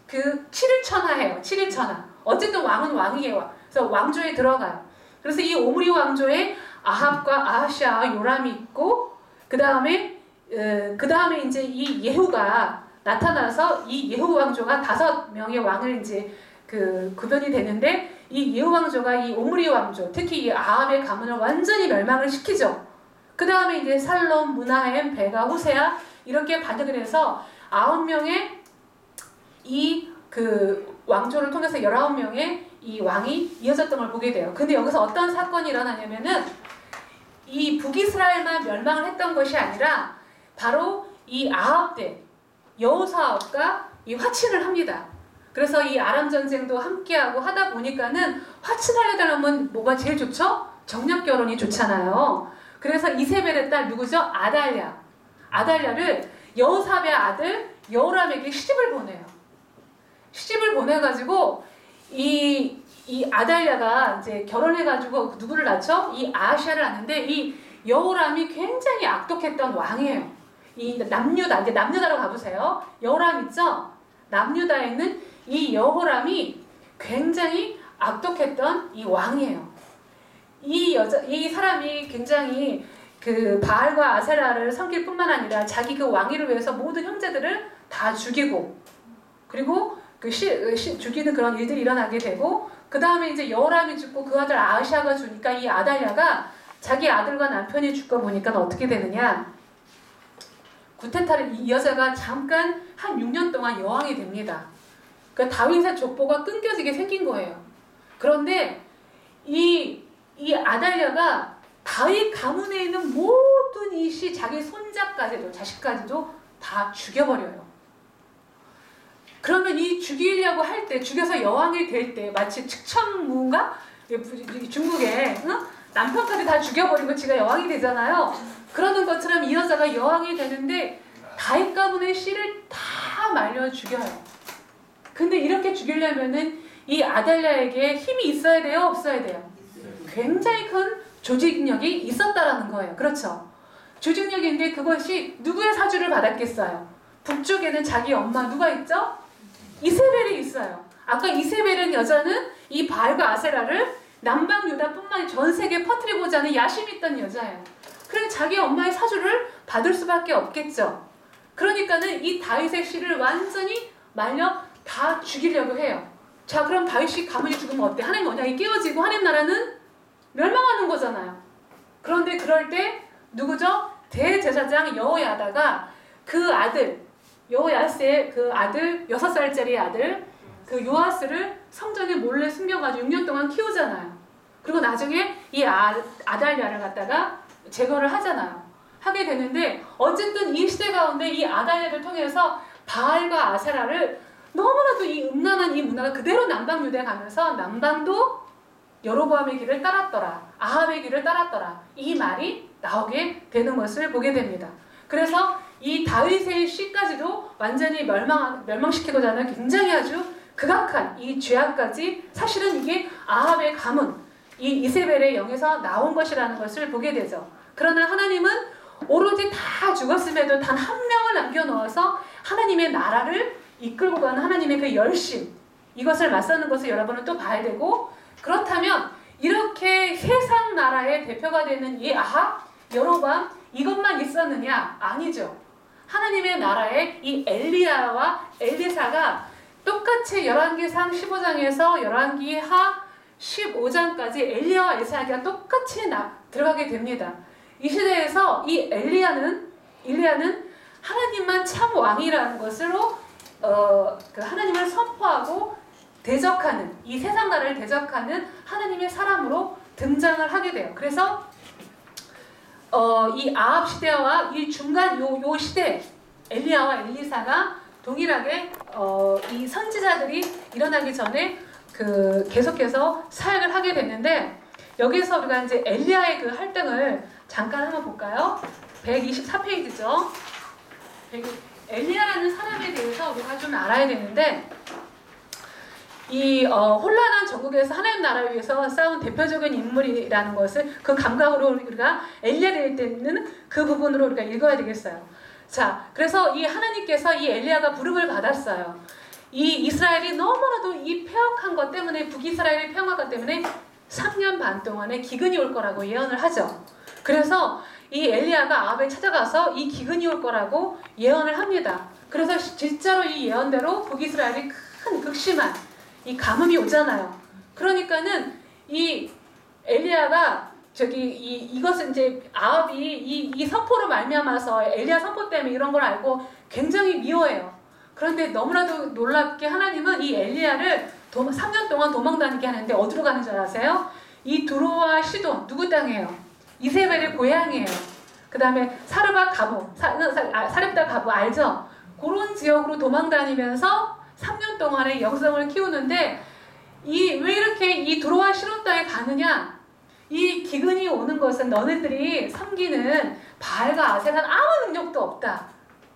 그 7일 천하해요. 7일 천하. 어쨌든 왕은 왕이에요. 그래서 왕조에 들어가요. 그래서 이 오므리 왕조에 아합과 아하시아, 요람이 있고 그 다음에 이제 이 예후가 나타나서 이 예후 왕조가 5명의 왕을 이제 그 구변이 되는데 이 예후 왕조가 이 오므리 왕조, 특히 이 아합의 가문을 완전히 멸망을 시키죠. 그 다음에 이제 살롬, 무나헴, 베가, 호세아 이렇게 반역을 해서 9명의 이 그 왕조를 통해서 19명의 이 왕이 이어졌던 걸 보게 돼요. 근데 여기서 어떤 사건이 일어나냐면은 이 북이스라엘만 멸망을 했던 것이 아니라 바로 이 아합 때 여호사압과 이 화친을 합니다. 그래서 이 아람 전쟁도 함께하고 하다 보니까는 화친하려면 뭐가 제일 좋죠? 정략 결혼이 좋잖아요. 그래서 이세벨의 딸 누구죠? 아달랴를 여호사압의 아들 여호람에게 시집을 보내요. 시집을 보내가지고 이 아달랴가 이제 결혼해가지고 누구를 낳죠? 이 아하시아를 낳는데 이 여호람이 굉장히 악독했던 왕이에요. 이 남유다, 이제 남유다로 가보세요. 여호람 있죠? 남유다에 있는 이 여호람이 굉장히 악독했던 이 왕이에요. 이 사람이 굉장히 그 바알과 아세라를 섬길 뿐만 아니라 자기 그 왕위를 위해서 모든 형제들을 다 죽이고, 그리고 죽이는 그런 일들이 일어나게 되고, 그 다음에 이제 여호람이 죽고 그 아들 아하시아가 죽으니까 이 아달랴가 자기 아들과 남편이 죽고 보니까 어떻게 되느냐, 구테타를 이 여자가 잠깐 한 6년 동안 여왕이 됩니다. 그러니까 다윗의 족보가 끊겨지게 생긴 거예요. 그런데 이 아달랴가 다윗 가문에 있는 모든 이시 자기 손자까지도 자식까지도 다 죽여버려요. 그러면 이 죽이려고 할 때, 죽여서 여왕이 될 때 마치 측천무인가? 중국에 남편까지 다 죽여버리고 지가 여왕이 되잖아요. 그러는 것처럼 이 여자가 여왕이 되는데 다윗 가문의 씨를 다 말려 죽여요. 근데 이렇게 죽이려면은 이 아달랴에게 힘이 있어야 돼요? 없어야 돼요? 굉장히 큰 조직력이 있었다라는 거예요. 그렇죠? 조직력인데 그것이 누구의 사주를 받았겠어요? 북쪽에는 자기 엄마 누가 있죠? 이세벨이 있어요. 아까 이세벨은 여자는 이 바알과 아세라를 남방 유다뿐만 아니라 전 세계에 퍼뜨리고자 하는 야심이 있던 여자예요. 그럼 자기 엄마의 사주를 받을 수밖에 없겠죠. 그러니까는 이 다윗의 씨를 완전히 말려 다 죽이려고 해요. 자, 그럼 다윗이 가문이 죽으면 어때? 하나님 언약이 깨어지고 하나님 나라는 멸망하는 거잖아요. 그런데 그럴 때 누구죠? 대제사장 여호야다가 그 아들, 여호야스의 그 아들, 6살짜리 아들 그 요아스를 성전에 몰래 숨겨가지고 6년 동안 키우잖아요. 그리고 나중에 이 아달랴를 갖다가 제거를 하잖아요. 하게 되는데 어쨌든 이 시대 가운데 이 아달랴를 통해서 바알과 아세라를 너무나도 이 음란한 이 문화가 그대로 남방 유대에 가면서 남방도 여로보암의 길을 따랐더라, 아합의 길을 따랐더라, 이 말이 나오게 되는 것을 보게 됩니다. 그래서 이 다윗의 씨까지도 완전히 멸망시키고자 하는 굉장히 아주 극악한 이 죄악까지 사실은 이게 아합의 가문, 이 이세벨의 영에서 나온 것이라는 것을 보게 되죠. 그러나 하나님은 오로지 다 죽었음에도 단 한 명을 남겨놓아서 하나님의 나라를 이끌고 가는 하나님의 그 열심, 이것을 맞서는 것을 여러분은 또 봐야 되고, 그렇다면 이렇게 세상 나라의 대표가 되는 이 아합, 여로보암 이것만 있었느냐? 아니죠. 하나님의 나라에 이 엘리야와 엘리사가 똑같이 열왕기상 15장에서 열왕기하 15장까지 엘리야와 엘리사가 똑같이 들어가게 됩니다. 이 시대에서 이 일리야는 하나님만 참 왕이라는 것으로 그 하나님을 선포하고 대적하는, 이 세상 나라를 대적하는 하나님의 사람으로 등장을 하게 돼요. 그래서 이 아합 시대와 이 중간 요 시대 엘리야와 엘리사가 동일하게 이 선지자들이 일어나기 전에 계속해서 사역을 하게 됐는데, 여기서 우리가 이제 엘리야의 그 활동을 잠깐 한번 볼까요? 124페이지죠. 엘리야라는 사람에 대해서 우리가 좀 알아야 되는데, 이 혼란한 전국에서 하나님 나라를 위해서 싸운 대표적인 인물이라는 것을 그 감각으로 우리가 엘리야 될 때는 그 부분으로 우리가 읽어야 되겠어요. 자, 그래서 이 하나님께서 이 엘리야가 부름을 받았어요. 이 이스라엘이 너무나도 이 폐역한 것 때문에, 북이스라엘이 폐역한 것 때문에 3년 반 동안에 기근이 올 거라고 예언을 하죠. 그래서 이 엘리야가 아합에 찾아가서 이 기근이 올 거라고 예언을 합니다. 그래서 진짜로 이 예언대로 북이스라엘이 큰 극심한 이 가뭄이 오잖아요. 그러니까는 이 엘리야가 이것은 이제 아합이 이 선포로 말미암아서 엘리야 선포 때문에 이런 걸 알고 굉장히 미워해요. 그런데 너무나도 놀랍게 하나님은 이 엘리야를 3년 동안 도망다니게 하는데 어디로 가는 줄 아세요? 이 두로와 시돈, 누구 땅이에요? 이세벨의 고향이에요. 그 다음에 사르밧 가부, 사렙다 가부 알죠? 그런 지역으로 도망다니면서 3년 동안의 영성을 키우는데, 왜 이렇게 이 두로와 시돈 땅에 가느냐? 이 기근이 오는 것은 너네들이 섬기는 바알과 아세라는 아무 능력도 없다.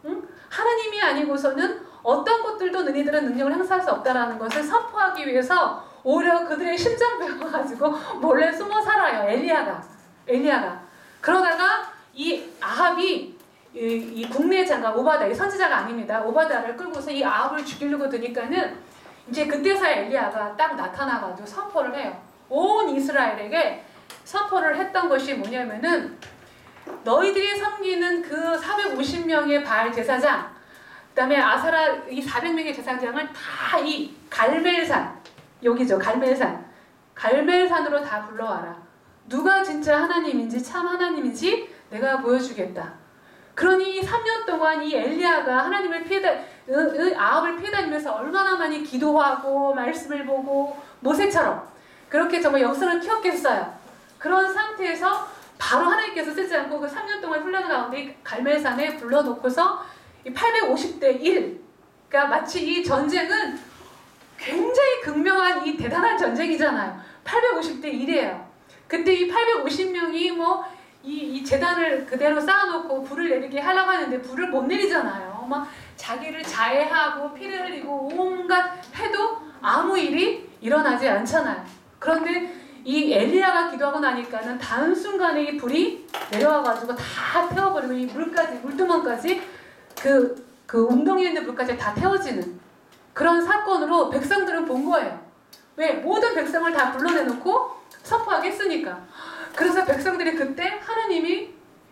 응? 하나님이 아니고서는 어떤 것들도 너희들은 능력을 행사할 수 없다라는 것을 선포하기 위해서 오히려 그들의 심장 배워가지고 몰래 숨어 살아요. 엘리야가. 그러다가 이 아합이 이 국내 장관 오바다, 이 선지자가 아닙니다. 오바다를 끌고서 이 아합을 죽이려고 드니까는 이제 그때서야 엘리야가 딱 나타나가지고 선포를 해요. 온 이스라엘에게 선포를 했던 것이 뭐냐면은 너희들이 섬기는 그 450명의 바알 제사장, 그 다음에 아사라 이 400명의 제사장을 다 이 갈멜산, 여기죠, 갈멜산으로 다 불러와라. 누가 진짜 하나님인지 참 하나님인지 내가 보여주겠다. 그러니 3년 동안 이 엘리야가 하나님을 아합을 피해 다니면서 얼마나 많이 기도하고 말씀을 보고 모세처럼 그렇게 정말 영성을 키웠겠어요. 그런 상태에서 바로 하나님께서 쓰지 않고 그 3년 동안 훈련 가운데 이 갈멜산에 불러놓고서 이 850대 1, 그러니까 마치 이 전쟁은 굉장히 극명한 이 대단한 전쟁이잖아요. 850대 1이에요. 그때 이 850명이 이 재단을 그대로 쌓아놓고 불을 내리게 하려고 하는데 불을 못 내리잖아요. 막 자기를 자해하고 피를 흘리고 온갖 해도 아무 일이 일어나지 않잖아요. 그런데 이 엘리야가 기도하고 나니까는 다음 순간에 이 불이 내려와가지고 다 태워버리고 이 물두멍까지 그 웅덩이에 있는 불까지 다 태워지는 그런 사건으로 백성들은 본 거예요. 왜? 모든 백성을 다 불러내놓고 선포하겠으니까. 그래서 백성들이 그때 하나님이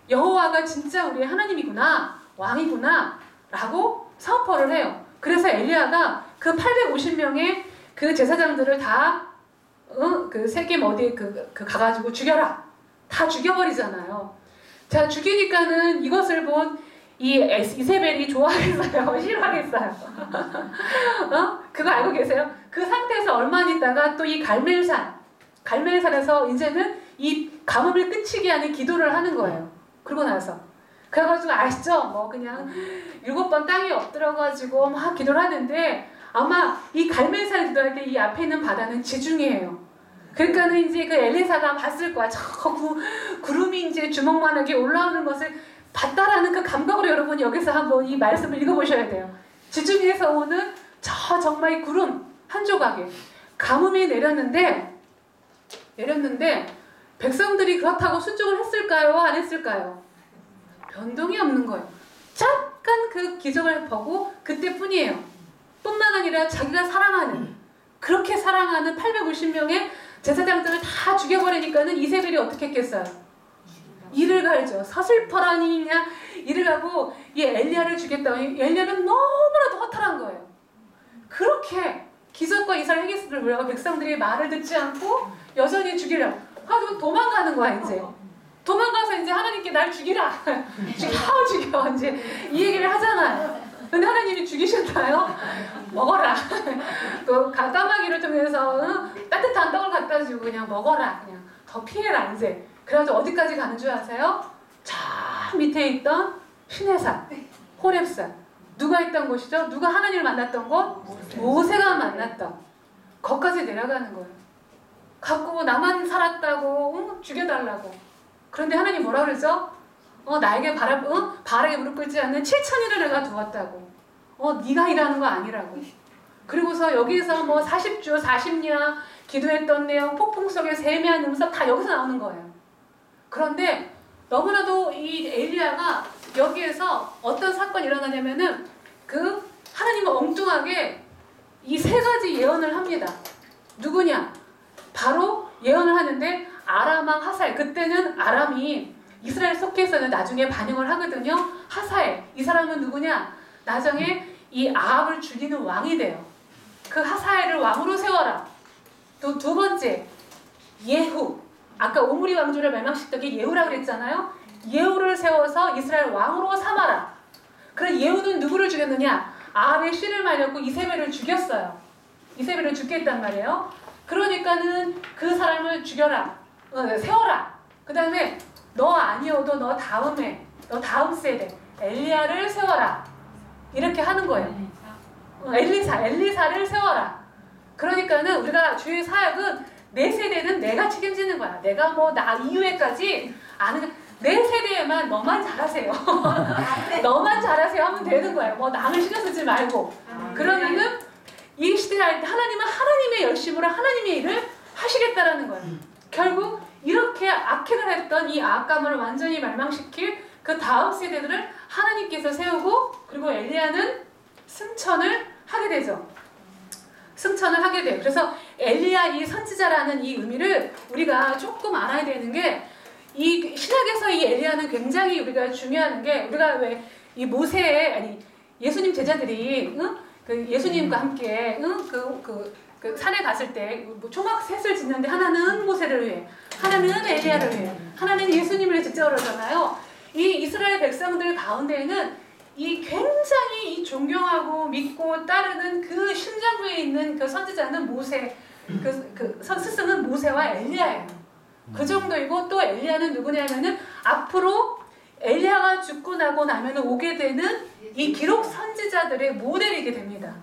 여호와가 진짜 우리의 하나님이구나, 왕이구나 라고 선포를 해요. 그래서 엘리야가 그 850명의 그 제사장들을 다 그 세겜 어디에 가가지고 죽여라. 다 죽여버리잖아요. 자, 죽이니까는 이것을 본 이 이세벨이 좋아하겠어요? 싫어하겠어요? 그거 알고 계세요? 그 상태에서 얼마 안 있다가 또 이 갈멜산에서 이제는 이 가뭄을 끝이게 하는 기도를 하는 거예요. 그러고 나서. 그래가지고 아시죠? 그냥 7번 땅에 엎드려가지고 막 기도를 하는데 아마 이 갈멜산 기도할 때 이 앞에 있는 바다는 지중해예요. 그러니까는 이제 그 엘리사가 봤을 거야. 저 구름이 이제 주먹만하게 올라오는 것을 봤다라는 그 감각으로 여러분 여기서 한번 이 말씀을 읽어보셔야 돼요. 지중해에서 오는 저 정말 이 구름 한 조각에 가뭄이 내렸는데 백성들이 그렇다고 순종을 했을까요? 안 했을까요? 변동이 없는 거예요. 잠깐 그 기적을 보고 그때뿐이에요. 뿐만 아니라 자기가 그렇게 사랑하는 850명의 제사장들을 다 죽여버리니까는 이세벨이 어떻게 했겠어요? 이를 갈죠. 서슬퍼라니 그냥 이를 가고 이 엘리야를 죽였다고. 엘리야는 너무나도 허탈한 거예요. 그렇게 기적과 이사를 행했음을 불구하고 백성들이 말을 듣지 않고 여전히 죽이려 하고 도망가는 거야. 이제 도망가서 이제 하나님께 날 죽이라. 죽여 이제 이 얘기를 하잖아요. 근데 하나님이 죽이셨나요? 먹어라. 그 까마귀를 통해서 따뜻한 떡을 갖다 주고 그냥 먹어라. 그냥 더 피해라 이제. 그래가지고 어디까지 가는 줄 아세요? 저 밑에 있던 시내산, 호렙산. 누가 있던 곳이죠? 누가 하나님을 만났던 곳? 모세가 만났던. 거기까지 내려가는 거예요. 갖고 나만 살았다고 죽여달라고. 그런데 하나님 뭐라 그러죠? 나에게 바라게 무릎 꿇지 않는 7,000일을 내가 두었다고. 네가 일하는 거 아니라고. 그리고서 여기서 40주 40냐 기도했던 내용, 폭풍 속에 세미한 음성 다 여기서 나오는 거예요. 그런데 너무나도 이 엘리야가 여기에서 어떤 사건이 일어나냐면은 그 하나님은 엉뚱하게 이 3가지 예언을 합니다. 누구냐? 바로 예언을 하는데 아람왕 하사엘. 그때는 아람이 이스라엘 속해서는 나중에 반영을 하거든요. 하사엘. 이 사람은 누구냐? 나중에 이 아합을 죽이는 왕이 돼요. 그 하사엘을 왕으로 세워라. 또 두 번째 예후. 아까 오므리 왕조를 멸망시켰던 게 예후라고 그랬잖아요. 예후를 세워서 이스라엘 왕으로 삼아라. 그럼 예후는 누구를 죽였느냐? 아합의 씨를 말렸고 이세벨을 죽였어요. 이세벨을 죽겠단 말이에요. 그러니까는 그 사람을 죽여라. 세워라. 그 다음에 너 아니어도 너 다음 세대 엘리야를 세워라. 이렇게 하는 거예요. 엘리사를 세워라. 그러니까는 우리가 주의 사역은 내 세대는 내가 책임지는 거야. 내가 나 이후에까지 아는 내 세대에만 너만 잘하세요. 너만 잘하세요 하면 되는 거예요. 남을 신경 쓰지 말고. 그러면은 이 시대에 할 때 하나님은 하나님의 열심으로 하나님의 일을 하시겠다라는 거예요. 결국 이렇게 악행을 했던 이 아합감을 완전히 멸망시킬 그 다음 세대들을 하나님께서 세우고 그리고 엘리야는 승천을 하게 되죠. 승천을 하게 돼요. 그래서 엘리야 이 선지자라는 이 의미를 우리가 조금 알아야 되는 게 이 신약에서 이 엘리야는 굉장히 우리가 중요한 게 우리가 왜 이 모세의 아니 예수님 제자들이 그 예수님과 함께 그 산에 갔을 때 초막 셋을 짓는데 하나는 모세를 위해, 하나는 엘리야를 위해, 하나는 예수님을 위해 직접 그러잖아요. 이 이스라엘 백성들 가운데에는 이 굉장히 이 존경하고 믿고 따르는 그 심장부에 있는 그 선지자는 모세, 스승은 모세와 엘리야예요. 그 정도이고 또 엘리야는 누구냐면은 앞으로 엘리야가 죽고 나고 나면 오게 되는 이 기록 선지자들의 모델이게 됩니다.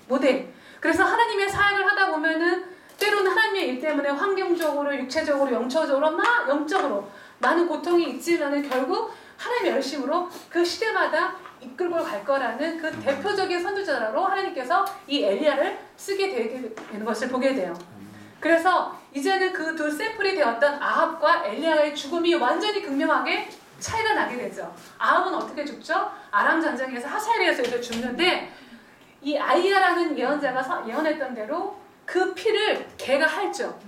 모델. 그래서 하나님의 사역을 하다 보면은 때로는 하나님의 일 때문에 환경적으로, 육체적으로, 영적으로 영적으로 많은 고통이 있지만은 결국 하나님의 열심으로 그 시대마다 이끌고 갈 거라는 그 대표적인 선지자로 하나님께서 이 엘리야를 쓰게 되는 것을 보게 돼요. 그래서 이제는 그 두 샘플이 되었던 아합과 엘리야의 죽음이 완전히 극명하게 차이가 나게 되죠. 아합은 어떻게 죽죠? 아람 전쟁에서 하사엘에서 죽는데 이 아이야라는 예언자가 예언했던 대로 그 피를 걔가 핥죠.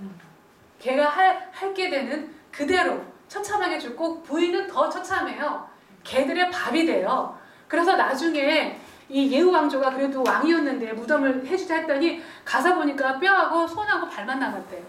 걔가 핥게 되는 그대로 처참하게 죽고 부인은 더 처참해요. 걔들의 밥이 돼요. 그래서 나중에 이 예후 왕조가 그래도 왕이었는데 무덤을 해주자 했더니 가서 보니까 뼈하고 손하고 발만 남았대요.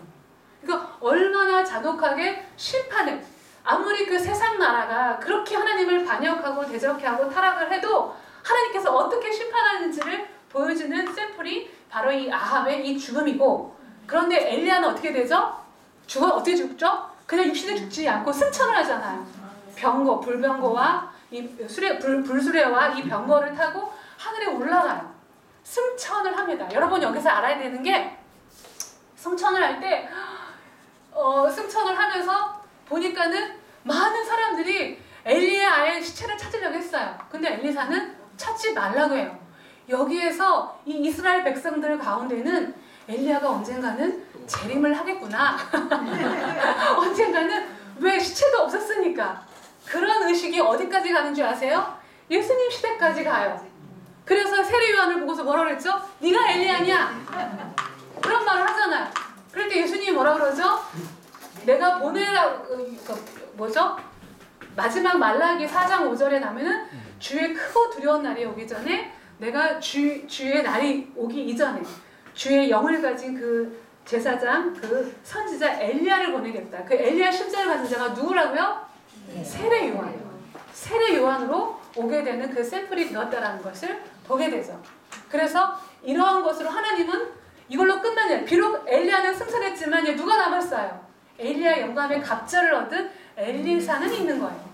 그러니까 얼마나 잔혹하게 심판을, 아무리 그 세상 나라가 그렇게 하나님을 반역하고 대적하고 타락을 해도 하나님께서 어떻게 심판하는지를 보여주는 샘플이 바로 이 아합의 이 죽음이고, 그런데 엘리야는 어떻게 되죠? 어떻게 죽죠? 그냥 육신에 죽지 않고 승천을 하잖아요. 병거, 불병거와 이 불수레와 이 병거를 타고 하늘에 올라가요. 승천을 합니다. 여러분 여기서 알아야 되는 게 승천을 할 때 승천을 하면서 보니까는 많은 사람들이 엘리야의 시체를 찾으려고 했어요. 근데 엘리사는 찾지 말라고 해요. 여기에서 이 이스라엘 백성들 가운데는 엘리야가 언젠가는 재림을 하겠구나. 언젠가는 왜 시체도 없었으니까. 그런 의식이 어디까지 가는 줄 아세요? 예수님 시대까지 가요. 그래서 세례 요한을 보고서 뭐라 그랬죠? 네가 엘리야냐? 그런 말을 하잖아요. 그럴 때 예수님이 뭐라 그러죠? 내가 마지막 말라기 4장 5절에 나면은 주의 크고 두려운 날이 오기 전에 내가 주의 날이 오기 이전에 주의 영을 가진 그 제사장, 그 선지자 엘리야를 보내겠다. 그 엘리야 심장을 가진 자가 누구라고요? 세례 요한이요. 세례 요한으로 오게 되는 그 샘플이 되었다라는 것을 보게 되죠. 그래서 이러한 것으로 하나님은 이걸로 끝나지 않아요. 비록 엘리야는 승천했지만 누가 남았어요? 엘리야 영감의 갑절을 얻은 엘리사는 있는 거예요.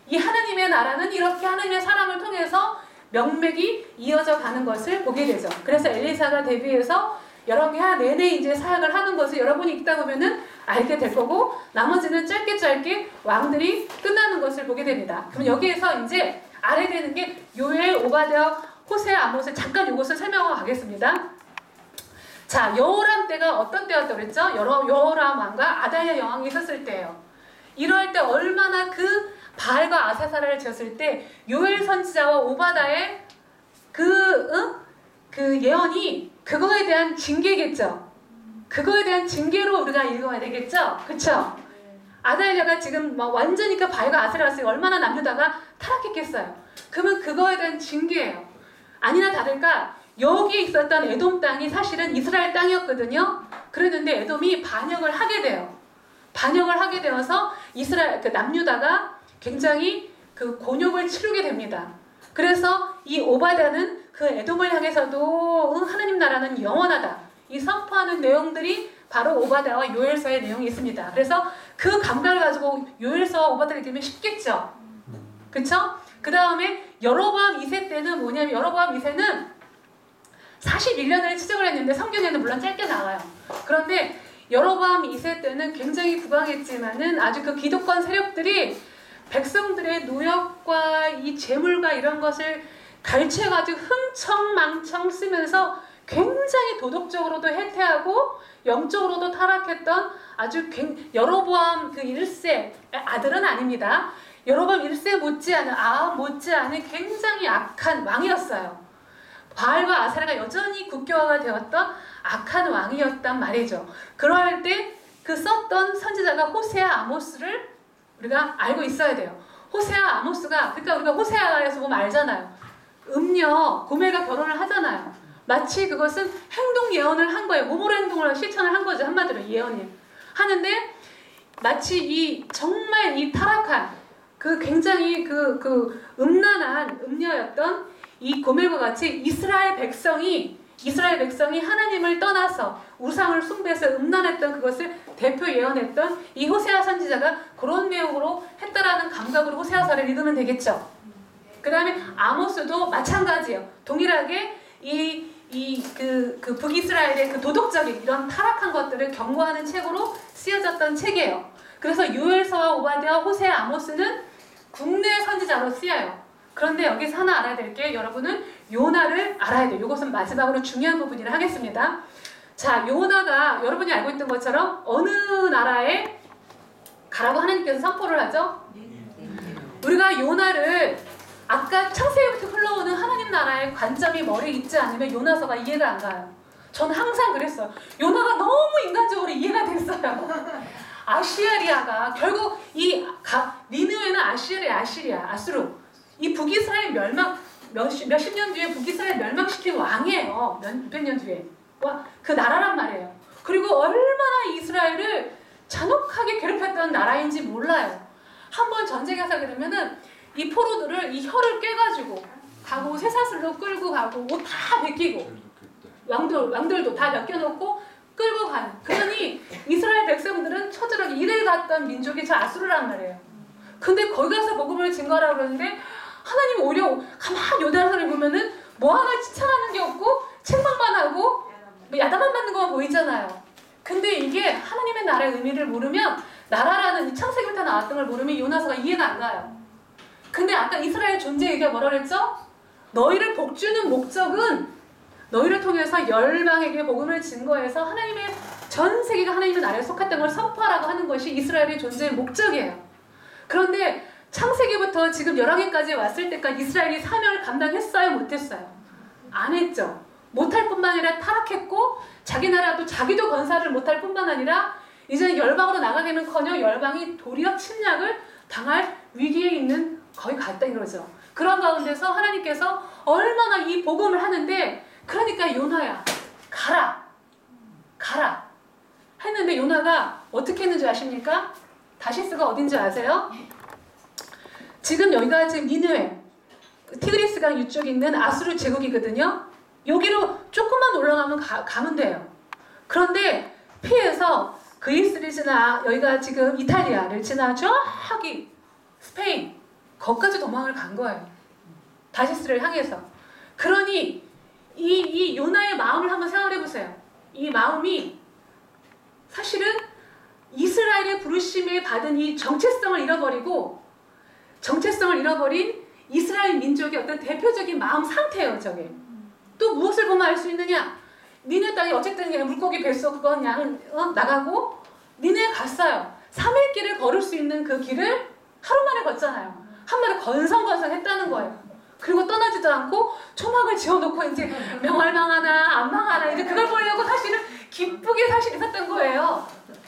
이 하나님의 나라는 이렇게 하나님의 사람을 통해서 명맥이 이어져 가는 것을 보게 되죠. 그래서 엘리사가 데뷔해서 여러 개 내내 이제 사역을 하는 것을 여러분이 읽다 보면은 알게 될 거고, 나머지는 짧게 왕들이 끝나는 것을 보게 됩니다. 그럼 여기에서 이제 알아야 되는 게 요엘, 오바댜, 호세, 아모스, 잠깐 이것을 설명하고 가겠습니다. 자, 여호람 때가 어떤 때였다고 그랬죠? 여호람 왕과 아달랴 여왕이 있었을 때예요. 이럴 때 얼마나 그 바알과 아세사라를 지었을 때 요엘 선지자와 오바댜의 그 예언이 그거에 대한 징계겠죠. 그거에 대한 징계로 우리가 읽어야 되겠죠. 그렇죠? 아달랴가 지금 막 완전히 그 바알과 아세라가 있으니 얼마나 남유다가 타락했겠어요. 그러면 그거에 대한 징계예요. 아니나 다를까 여기에 있었던 에돔 땅이 사실은 이스라엘 땅이었거든요. 그랬는데 에돔이 반역을 하게 돼요. 반역을 하게 되어서 이스라엘 남유다가 굉장히 그 곤욕을 치르게 됩니다. 그래서 이 오바댜는 그 에돔을 향해서도 하나님 나라는 영원하다, 이 선포하는 내용들이 바로 오바댜와 요엘서의 내용이 있습니다. 그래서 그 감각을 가지고 요엘서와 오바댜를 읽으면 쉽겠죠. 그쵸? 그 다음에 여로보암 2세 때는 뭐냐면, 여로보암 2세는 41년을 치적을 했는데 성경에는 물론 짧게 나와요. 그런데 여로보암 2세 때는 굉장히 부강했지만은 아주 그 기득권 세력들이 백성들의 노역과 이 재물과 이런 것을 갈취해가지고 흥청망청 쓰면서 굉장히 도덕적으로도 해태하고 영적으로도 타락했던 아주 여로보암 그 1세, 아들은 아닙니다. 여로보암 1세 못지않은, 아합 못지않은 굉장히 악한 왕이었어요. 바알과 아세라가 여전히 국교화가 되었던 악한 왕이었단 말이죠. 그럴 때 그 썼던 선지자가 호세아 아모스를 우리가 알고 있어야 돼요. 호세아 아모스가, 그러니까 우리가 호세아에서 보면 알잖아요. 음녀 고멜과 결혼을 하잖아요. 마치 그것은 행동 예언을 한 거예요. 몸으로 행동을 실천을 한 거죠. 한마디로 예언이 하는데, 마치 이 정말 이 타락한 그 굉장히 그 음란한 음녀였던 이 고멜과 같이 이스라엘 백성이 하나님을 떠나서 우상을 숭배해서 음란했던 그것을 대표 예언했던 이 호세아 선지자가 그런 내용으로 했다라는 감각으로 호세아서를 읽으면 되겠죠. 그 다음에 아모스도 마찬가지예요. 동일하게 그 북이스라엘의 그 도덕적인 이런 타락한 것들을 경고하는 책으로 쓰여졌던 책이에요. 그래서 요엘서와 오바댜, 호세아, 아모스는 국내 선지자로 쓰여요. 그런데 여기서 하나 알아야 될 게, 여러분은 요나를 알아야 돼요. 이것은 마지막으로 중요한 부분이라 하겠습니다. 자, 요나가 여러분이 알고 있던 것처럼 어느 나라에 가라고 하나님께서 선포를 하죠? 우리가 요나를 아까 창세기부터 흘러오는 하나님 나라의 관점이 머리에 있지 않으면 요나서가 이해가 안 가요. 저는 항상 그랬어요. 요나가 너무 인간적으로 이해가 됐어요. 아시아리아가 결국 니느웨는 아수르, 이 북이스라엘 멸망, 몇십 년 뒤에 북이스라엘 멸망시킨 왕이에요. 몇백 년 뒤에. 그 나라란 말이에요. 그리고 얼마나 이스라엘을 잔혹하게 괴롭혔던 나라인지 몰라요. 한번 전쟁에서 그러면은 이 포로들을 이 혀를 깨가지고 가고 쇠사슬로 끌고 가고 옷 다 벗기고 왕들도 다 벗겨놓고 끌고 가는. 그러니 이스라엘 백성들은 처절하게 일을 갔던 민족이 저 아수르란 말이에요. 근데 거기 가서 복음을 증거하라고 그러는데 하나님이 오히려 가만히 요단서를 보면은 뭐 하나 칭찬하는 게 없고 책망만 하고 야단만 맞는 것만 보이잖아요. 근데 이게 하나님의 나라의 의미를 모르면, 나라라는 이 창세기부터 나왔던 걸 모르면 요나서가 이해가 안 가요. 근데 아까 이스라엘 존재 얘기가 뭐라 그랬죠? 너희를 복주는 목적은 너희를 통해서 열방에게 복음을 증거해서 하나님의 전 세계가 하나님의 나라에 속했던 걸 선포하라고 하는 것이 이스라엘의 존재의 목적이에요. 그런데 창세기부터 지금 열왕기까지 왔을 때까지 이스라엘이 사명을 감당했어요? 못했어요? 안 했죠. 못할 뿐만 아니라 타락했고, 자기 나라도 자기도 건사를 못할 뿐만 아니라 이제는 열방으로 나가기는커녕 열방이 도리어 침략을 당할 위기에 있는, 거의 갔다 이거죠. 그런 가운데서 하나님께서 얼마나 이 복음을 하는데, 그러니까 요나야 가라 했는데 요나가 어떻게 했는지 아십니까? 다시스가 어딘지 아세요? 지금 여기가 지금 니느웨, 티그리스강 이쪽에 있는 아수르 제국이거든요. 여기로 조금만 올라가면 가면 돼요. 그런데 피해서 그리스를 지나 여기가 지금 이탈리아를 지나 저기 스페인 거기까지 도망을 간 거예요. 다시스를 향해서. 그러니 이 요나의 마음을 한번 생각해 보세요. 이 마음이 사실은 이스라엘의 부르심에 받은 이 정체성을 잃어버린 이스라엘 민족의 어떤 대표적인 마음 상태예요. 저게. 또 무엇을 보면 알 수 있느냐? 니네 땅이 어쨌든 그냥 물고기 뱃속 그건 그냥 나가고 니네 갔어요. 3일 길을 걸을 수 있는 그 길을 하루 만에 걷잖아요. 한 마리 건성건성 했다는 거예요. 그리고 떠나지도 않고 초막을 지어놓고 이제 명할망하나 안 망하나 이제 그걸 보려고 사실은 기쁘게 사실 있었던 거예요.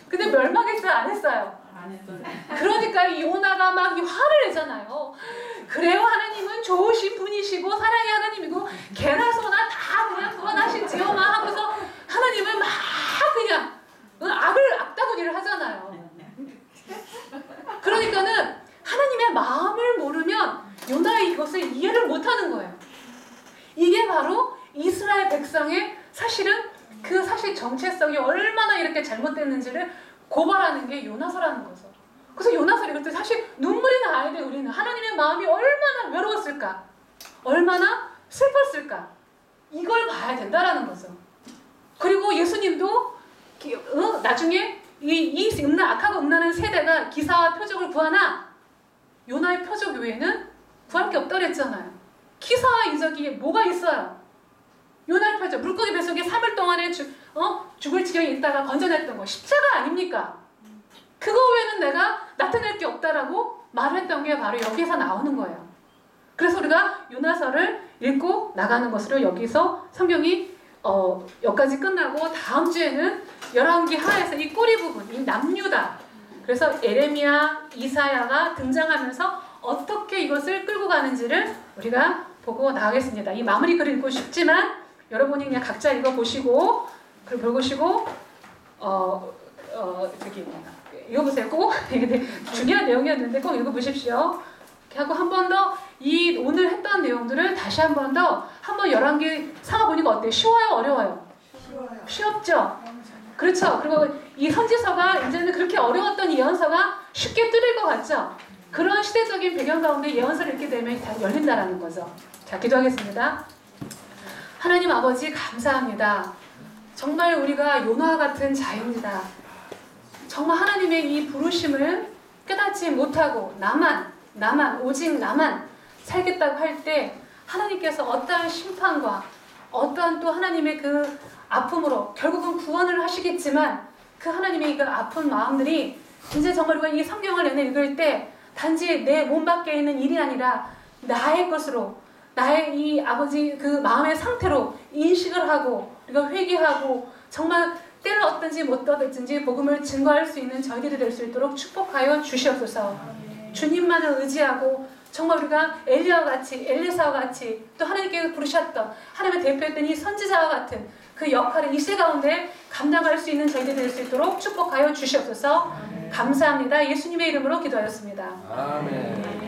근데 멸망했어요? 안 했어요? 안 했어요. 그러니까 이 요나가 막 화를 내잖아요. 그래요, 하나님은 좋으신 분이시고 사랑의 하나님이고 개나 소나 다 그냥 구원하실지요만 하고서 하나님을 막 그냥 악다구니를 하잖아요. 그러니까는 하나님의 마음을 모르면 요나의 이것을 이해를 못하는 거예요. 이게 바로 이스라엘 백성의 사실은 그 사실 정체성이 얼마나 이렇게 잘못됐는지를 고발하는 게 요나서라는 거죠. 그래서 요나서 읽을 때 사실 눈물이 나야 돼. 우리는 하나님의 마음이 얼마나 외로웠을까, 얼마나 슬펐을까, 이걸 봐야 된다라는 거죠. 그리고 예수님도 나중에 이 악하고 음란한 세대가 기사와 표적을 구하나 요나의 표적 외에는 구할 게 없다 그랬잖아요. 기사와 이적이 뭐가 있어요? 요나의 표적, 물고기 뱃속에 3일 동안에 죽을 지경에 있다가 건져냈던 거 십자가 아닙니까? 그거 외에는 내가 나타낼 게 없다라고 말했던 게 바로 여기에서 나오는 거예요. 그래서 우리가 요나서를 읽고 나가는 것으로 여기서 성경이 여기까지 끝나고 다음 주에는 열왕기 하에서 이 꼬리 부분, 이 남유다. 그래서 에레미야, 이사야가 등장하면서 어떻게 이것을 끌고 가는지를 우리가 보고 나가겠습니다. 이 마무리 글을 읽고 싶지만 여러분이 그냥 각자 읽어보시고 그걸 보시고 저기 읽어보세요. 꼭 이게 되게 중요한 내용이었는데 꼭 읽어보십시오. 이렇게 하고 한 번 더 이 오늘 했던 내용들을 다시 한 번 열왕기 상하 보니까 어때요? 쉬워요? 어려워요? 쉬워요. 쉽죠? 그렇죠. 그리고 이 선지서가 이제는 그렇게 어려웠던 이 예언서가 쉽게 뚫릴 것 같죠? 그런 시대적인 배경 가운데 예언서를 읽게 되면 다 열린다라는 거죠. 자, 기도하겠습니다. 하나님 아버지 감사합니다. 정말 우리가 요나와 같은 자입니다. 정말 하나님의 이 부르심을 깨닫지 못하고 오직 나만 살겠다고 할 때 하나님께서 어떠한 심판과 어떠한 또 하나님의 그 아픔으로 결국은 구원을 하시겠지만 그 하나님의 그 아픈 마음들이 이제 정말 우리가 이 성경을 내내 읽을 때 단지 내 몸 밖에 있는 일이 아니라 나의 것으로 나의 이 아버지 그 마음의 상태로 인식을 하고 우리가 회개하고 정말 때를 얻든지 못 얻든지 복음을 증거할 수 있는 저희들이 될 수 있도록 축복하여 주시옵소서. 주님만을 의지하고 정말 우리가 엘리야와 같이 엘리사와 같이 또 하나님께 부르셨던 하나님의 대표했던 이 선지자와 같은 그 역할을 이 시대 가운데 감당할 수 있는 저희들이 될 수 있도록 축복하여 주시옵소서. 감사합니다. 예수님의 이름으로 기도하였습니다. 아멘.